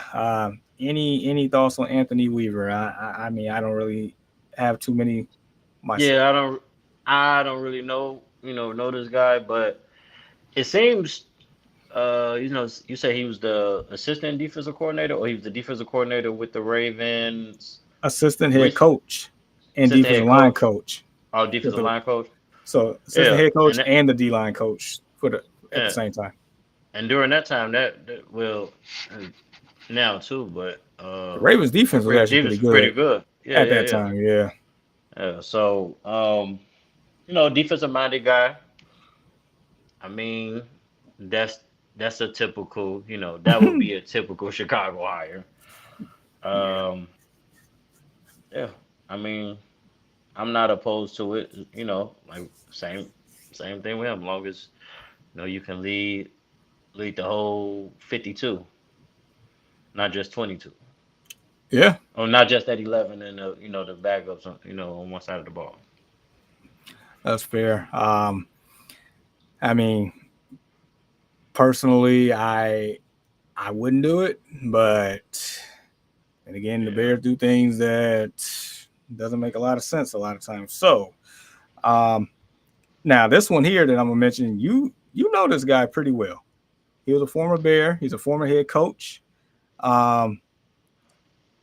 any thoughts on Anthony Weaver? I mean, I don't really have too many myself. Yeah, I don't really know this guy, but it seems you say he was the assistant defensive coordinator or he was the defensive coordinator with the Ravens. Assistant head Recent coach and assistant defensive head line coach, coach or with defensive the line coach. so assistant Yeah, head coach and that, and the D line coach for the at the yeah, same time. and during that time that well, and now too, but The Ravens defense was actually pretty defense was pretty good good. Yeah, at yeah, that yeah. time. Yeah. Yeah. So defensive minded guy. I mean, that's that's a typical, that would be a typical Chicago hire. Yeah. Um, yeah, I mean, I'm not opposed to it. Like same thing with him. Long as you can lead the whole 52, not just 22, Yeah. or not just that 11 and the backups on one side of the ball. That's fair. I mean, personally, I wouldn't do it, but and again, the Yeah. Bears do things that doesn't make a lot of sense a lot of times. So, um, now this one here that I'm gonna mention, you know this guy pretty well. He was a former Bear. He's a former head coach. Um,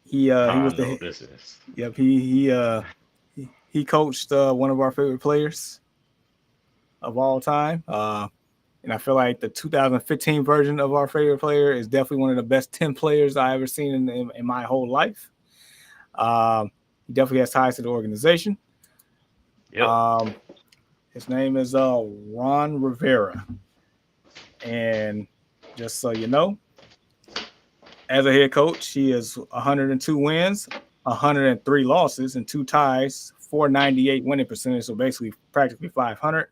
he I was know the this is. yep he coached one of our favorite players of all time. And I feel like the 2015 version of our favorite player is definitely one of the best 10 players I ever seen in my whole life. He definitely has ties to the organization. Yep. Um, his name is Ron Rivera. And just so you know, as a head coach, he has 102 wins, 103 losses, and two ties, 498 winning percentage. So basically, practically 500.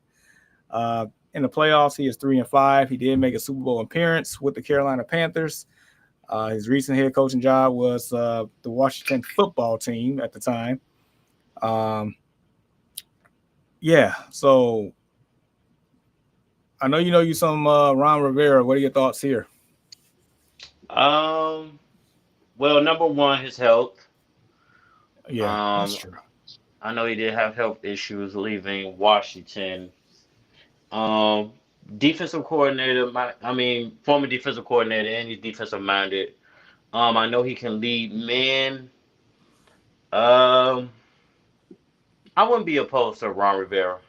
In the playoffs, he is 3-5. He did make a Super Bowl appearance with the Carolina Panthers. His recent head coaching job was the Washington football team at the time. Um, yeah, so I know you some Ron Rivera. What are your thoughts here? Um. Well, number one, his health. Yeah, that's Um. true. I know he did have health issues leaving Washington. Um, Defensive coordinator, I mean, former defensive coordinator, and he's defensive minded. I know he can lead men. Um, I wouldn't be opposed to Ron Rivera.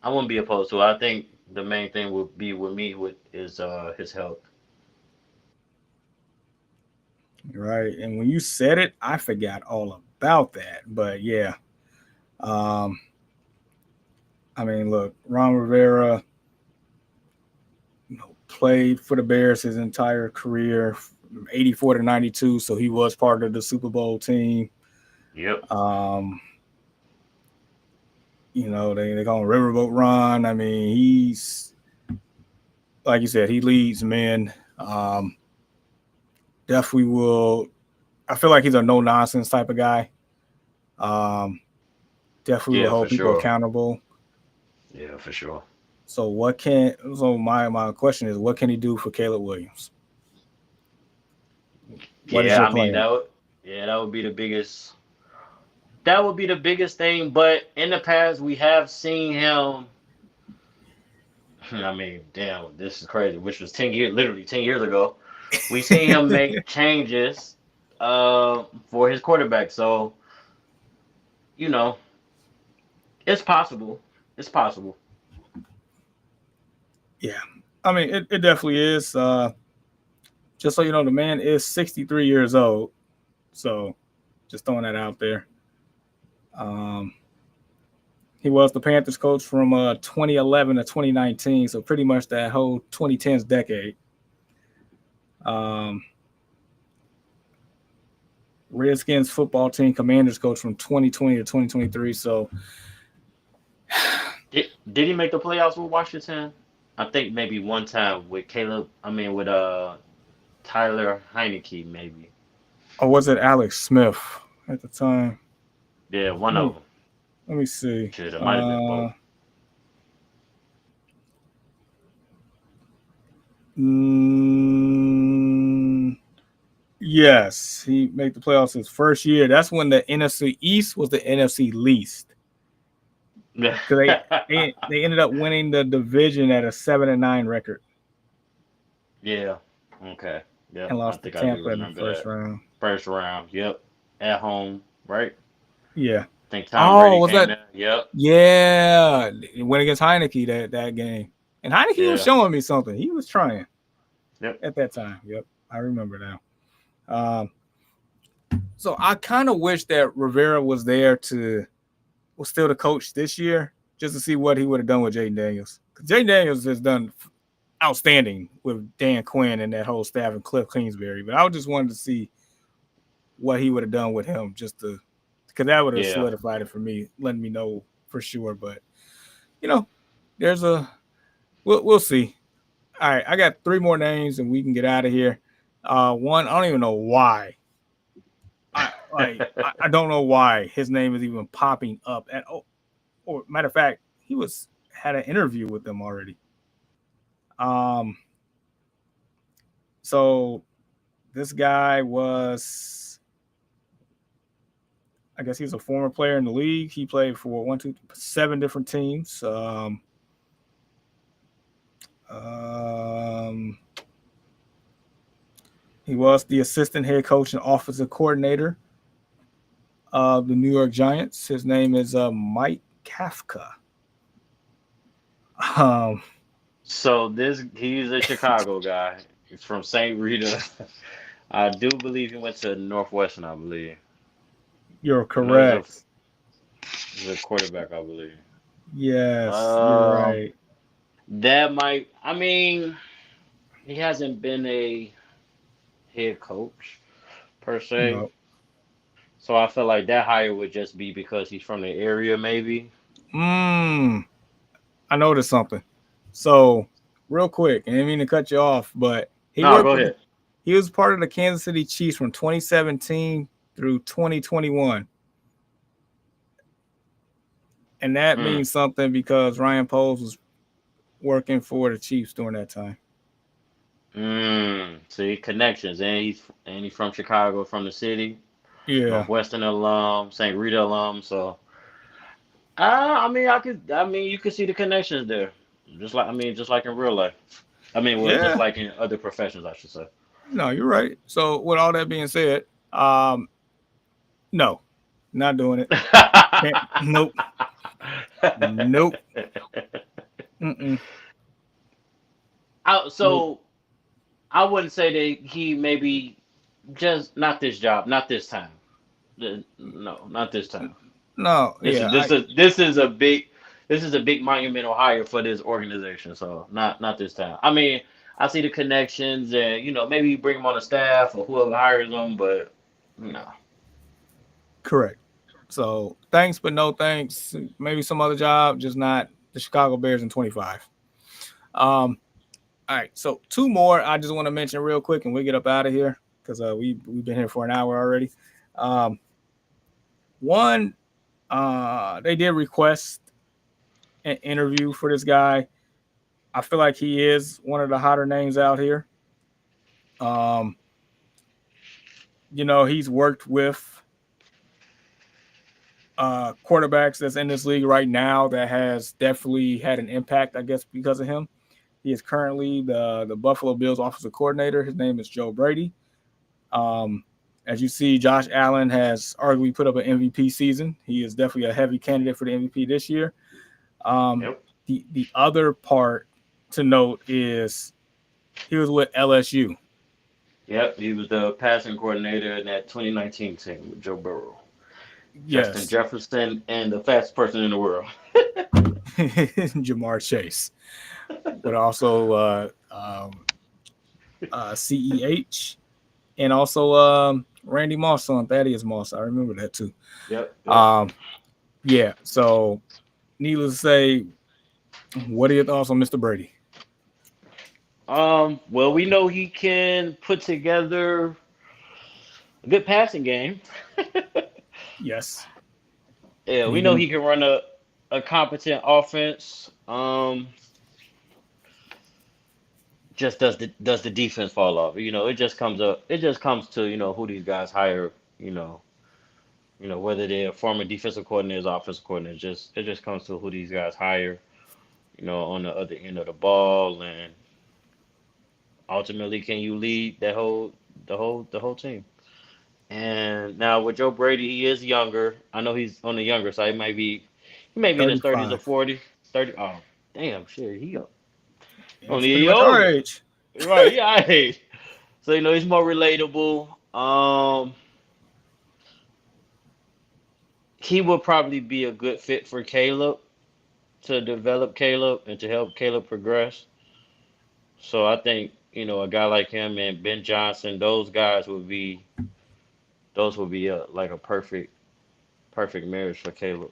I wouldn't be opposed to it. I think the main thing would be with me with is his health. Right. And when you said it, I forgot all about that. But yeah, um, I mean, look, Ron Rivera, played for the Bears his entire career, from 84 to 92. So he was part of the Super Bowl team. Yep. Um, they call him Riverboat Ron. I mean, he's, like you said, he leads men. Definitely will. I feel like he's a no nonsense type of guy. Um, Definitely will Yeah, for hold people sure. accountable. Yeah, for sure. So my question is, what can he do for Caleb Williams? What is Yeah, your I mean plan? that would be the biggest. That would be the biggest thing. But in the past, we have seen him. I mean, damn, this is crazy. Which was 10 years, literally 10 years ago. We seen him make changes for his quarterback. So you know, it's possible. It's possible. Yeah, I mean, it definitely is. Just so you know, the man is 63 years old. So just throwing that out there. Um, he was the Panthers coach from 2011 to 2019. So pretty much that whole 2010s decade. Um, Redskins football team Commanders coach from 2020 to 2023. So Did he make the playoffs with Washington? I think maybe one time with Caleb. I mean with Tyler Heineke maybe. or was it Alex Smith at the time? Yeah, one Let of me them. let me see. Shit, it might have been both. Mm, yes, he made the playoffs his first year. That's when the NFC East was the NFC least because they ended up winning the division at a 7-9 record Yeah. Okay. Yep. and I lost to think I do Tampa in the remember first that. round. First round. Yep. At home, right? Yeah. Think Tom Oh, Brady was came that? there. Yep. Yeah, it went against Heineke that game, and Heineke was Yeah. showing me something. He was trying Yep. at that time. Yep, I remember now. Um, so I kind of wish that Rivera was still the coach this year, just to see what he would have done with Jaden Daniels. Because Jaden Daniels has done outstanding with Dan Quinn and that whole staff and Cliff Kingsbury. But I just wanted to see what he would have done with him, just to because that would have Yeah. solidified it for me, letting me know for sure. But you know, there's a we'll see. All right, I got three more names and we can get out of here. One, I don't even know why. I don't know why his name is even popping up at all. Or matter of fact, he was had an interview with them already. Um, so this guy was, I guess he's a former player in the league. He played for 7 different teams. Um, he was the assistant head coach and offensive coordinator of the New York Giants. His name is Mike Kafka. Um, So he's a Chicago guy. He's from St. Rita. I do believe he went to Northwestern. I believe. you're I know correct. he's a quarterback. I believe. Yes, you're Um, right. that might. I mean, he hasn't been a head coach per se, No. so I feel like that hire would just be because he's from the area, maybe. Mm, I noticed something. So, real quick, I didn't mean to cut you off, but No, go ahead. he was part of the Kansas City Chiefs from 2017 through 2021. And that Mm, means something because Ryan Poles was working for the Chiefs during that time. See connections, and he's from Chicago, from the city, Yeah. Northwestern alum, St. Rita alum. So, I mean, I mean, you could see the connections there, just like in real life. I mean, well, just Yeah. like in other professions, I should say. No, you're right. So, with all that being said, no, not doing it. Can't, nope. Nope. Mm-mm. So I wouldn't say that he maybe just not this job, not this time. No, not this time. No, This is yeah, this is this is a big this is a big monumental hire for this organization. So not this time. I mean, I see the connections and maybe bring him on the staff or whoever hires him, but no. correct. So thanks, but no thanks. Maybe some other job, just not the Chicago Bears in 25. All right, so two more I just want to mention real quick, and we get up out of here because we've been here for an hour already. Um, one, they did request an interview for this guy. I feel like he is one of the hotter names out here. Um, he's worked with quarterbacks that's in this league right now that has definitely had an impact, I guess, because of him. He is currently the Buffalo Bills offensive coordinator. His name is Joe Brady. As you see, Josh Allen has arguably put up an MVP season. He is definitely a heavy candidate for the MVP this year. Yep. The other part to note is he was with LSU. Yep. He was the passing coordinator in that 2019 team with Joe Burrow, Justin Yes, Jefferson, and the fastest person in the world. Jamar Chase, but also CEH and also Randy Moss on Thaddeus Moss. I remember that too. Yep. Yep. Um, yeah, so needless to say, what are your thoughts on Mr. Brady? Well, we know he can put together a good passing game. Yes, Yeah, and we he know can. he can run a competent offense. Just does the defense fall off? It just comes up. It just comes to who these guys hire. You know, whether they're former defensive coordinators, offensive coordinators. It just comes to who these guys hire. On the other end of the ball, and ultimately, can you lead the whole team? And now with Joe Brady, he is younger. I know he's on the younger side. He may be in his 30s or 35. 40s. 30. Oh, damn, shit. He Yeah, it's only a pretty year much our older. age. Right, yeah. Hey. So he's more relatable. He will probably be a good fit for Caleb to develop Caleb and to help Caleb progress. So I think, a guy like him and Ben Johnson, those would be like a perfect marriage for Caleb.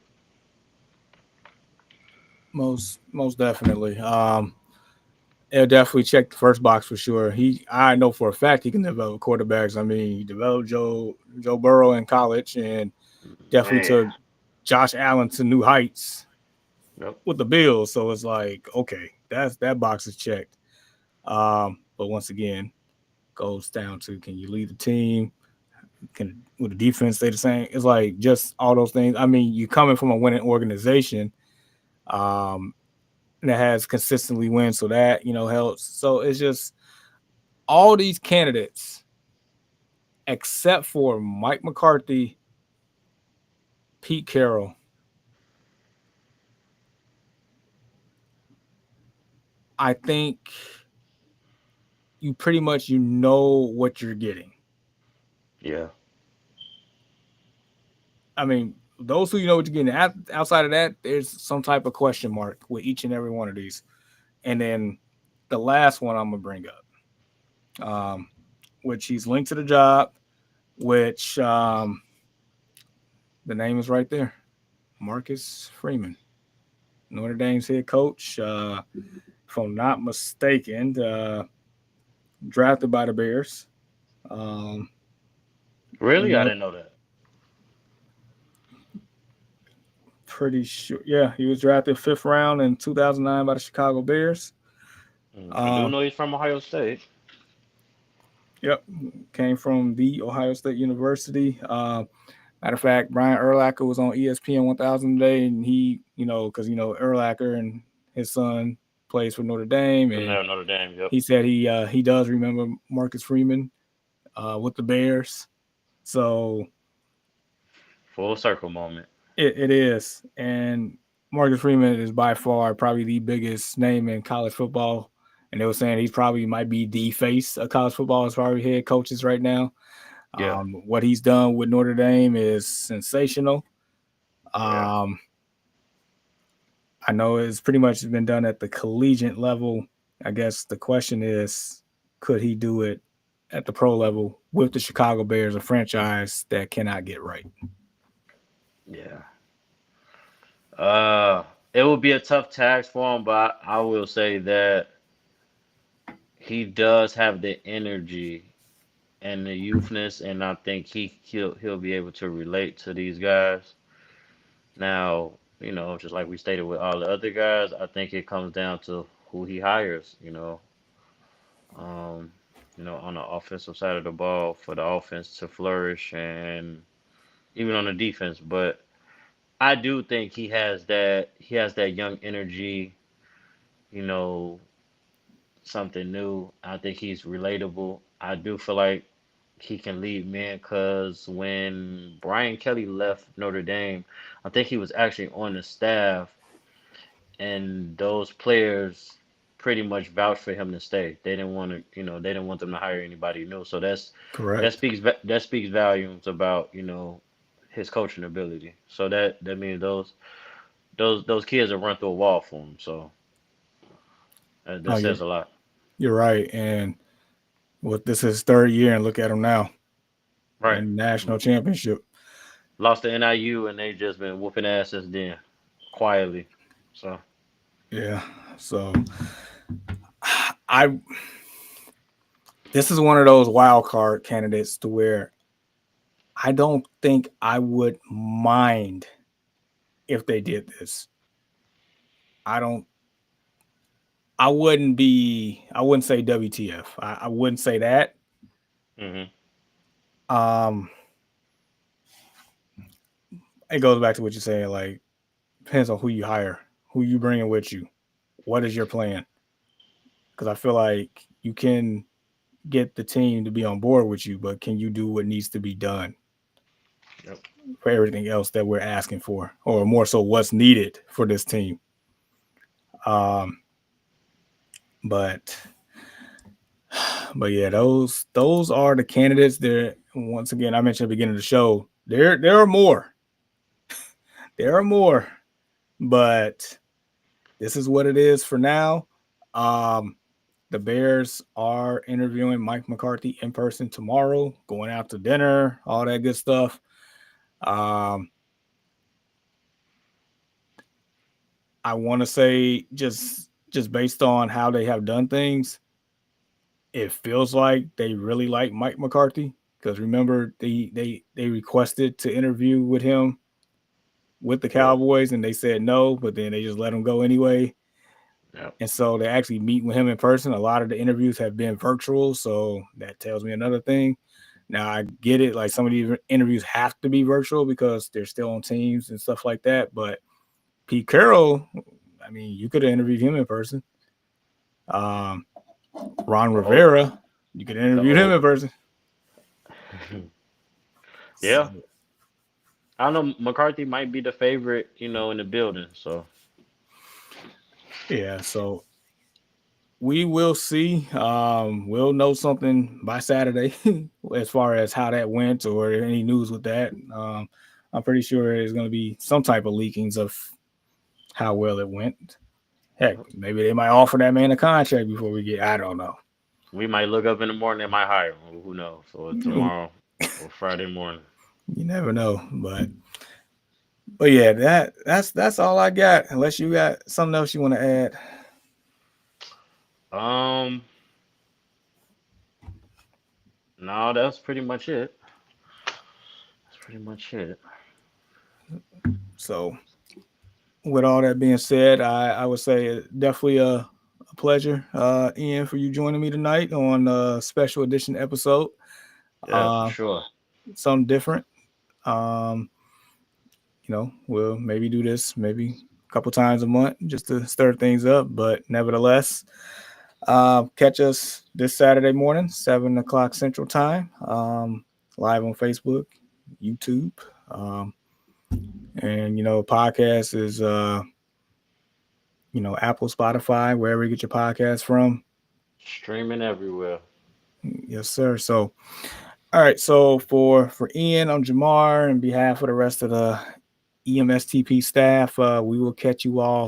Most definitely. He'll definitely check the first box for sure. I know for a fact he can develop quarterbacks. I mean, he developed Joe Burrow in college, and definitely Man. took Josh Allen to new heights Yep. with the Bills. So it's like, okay, that box is checked. But once again, goes down to, can you lead the team? Can with the defense stay the same? It's like just all those things. I mean, you coming from a winning organization, um, that has consistently win, so that helps. So it's just all these candidates, except for Mike McCarthy, Pete Carroll. I think you pretty much what you're getting. Yeah. I mean, those who what you're getting. Outside of that, there's some type of question mark with each and every one of these. And then the last one I'm gonna bring up, which he's linked to the job, which the name is right there, Marcus Freeman, Notre Dame's head coach. If I'm not mistaken, drafted by the Bears. Um, Really? I you didn't know that. pretty sure. Yeah, he was drafted fifth round in 2009 by the Chicago Bears. I do Uh, know he's from Ohio State. yep, came from the Ohio State University. Matter of fact, Brian Urlacher was on ESPN 1000 today, and he, because Urlacher and his son plays for Notre Dame, From and there, Notre Dame. Yep. he said he does remember Marcus Freeman with the Bears. So Full circle moment. it is, and Marcus Freeman is by far probably the biggest name in college football and they were saying he's probably might be the face of college football as far as head coaches right now. Yeah. What he's done with Notre Dame is sensational. Yeah. I know it's pretty much been done at the collegiate level. I guess the question is, could he do it at the pro level with the Chicago Bears, a franchise that cannot get right? Yeah. It will be a tough task for him, but I will say that he does have the energy and the youthness, and I think he'll be able to relate to these guys. Now, just like we stated with all the other guys, I think it comes down to who he hires. Um, on the offensive side of the ball for the offense to flourish, and even on the defense. But I do think he has that young energy. You know, something new. I think he's relatable. I do feel like he can lead men because when Brian Kelly left Notre Dame, I think he was actually on the staff, and those players pretty much vouched for him to stay. They didn't want to, they didn't want them to hire anybody new. So that Correct. speaks volumes about his coaching ability. So that means those kids will run through a wall for him. So Oh, that says a lot. you're right. And with this is his third year, and look at him now Right. in national championship. Lost to NIU, and they just been whooping ass since then, quietly. So Yeah. So I this is one of those wild card candidates to where I don't think I would mind if they did this. I don't I wouldn't say WTF. I wouldn't say that. hmm Um it goes back to what you're saying, like depends on who you hire, who you bringing with you. What is your plan? Because I feel like you can get the team to be on board with you, but can you do what needs to be done Yep. for everything else that we're asking for, or more so, what's needed for this team? Um, but but yeah, those are the candidates. There, once again, I mentioned at the beginning of the show. There are more. There are more, but this is what it is for now. Um, the Bears are interviewing Mike McCarthy in person tomorrow, going out to dinner, all that good stuff. Um, I want to say just based on how they have done things, it feels like they really like Mike McCarthy because remember they requested to interview with him with the Yeah. Cowboys and they said no, but then they just let him go anyway. Yep. And so they actually meet with him in person. A lot of the interviews have been virtual, so that tells me another thing. Now I get it, like some of these interviews have to be virtual because they're still on teams and stuff like that. But Pete Carroll, I mean, you could have interviewed him in person. Um, Ron The old, Rivera, you could the interview him old. in person. Yeah. So, I know McCarthy might be the favorite, in the building. So yeah, so we will see. We'll know something by Saturday as far as how that went or any news with that. I'm pretty sure there's going to be some type of leakings of how well it went. Heck, maybe they might offer that man a contract before we get. I don't know. we might look up in the morning, they might hire him. Who knows? Or You tomorrow or Friday morning. never know, but yeah, that's all I got. Unless you got something else you want to add. Um, no, that's pretty much it. That's pretty much it. So with all that being said, I would say definitely a pleasure, Ian, for you joining me tonight on a special edition episode. Yeah, for Uh, sure. Something different. Um, we'll maybe do this maybe a couple times a month just to stir things up. But nevertheless, catch us this Saturday morning, 7 o'clock Central Time, live on Facebook, YouTube. Um, and podcast is Apple, Spotify, wherever you get your podcast from. Streaming everywhere. Yes, sir. So, all right. So for Ian, I'm Jamar, on behalf of the rest of the EMSTP staff, we will catch you all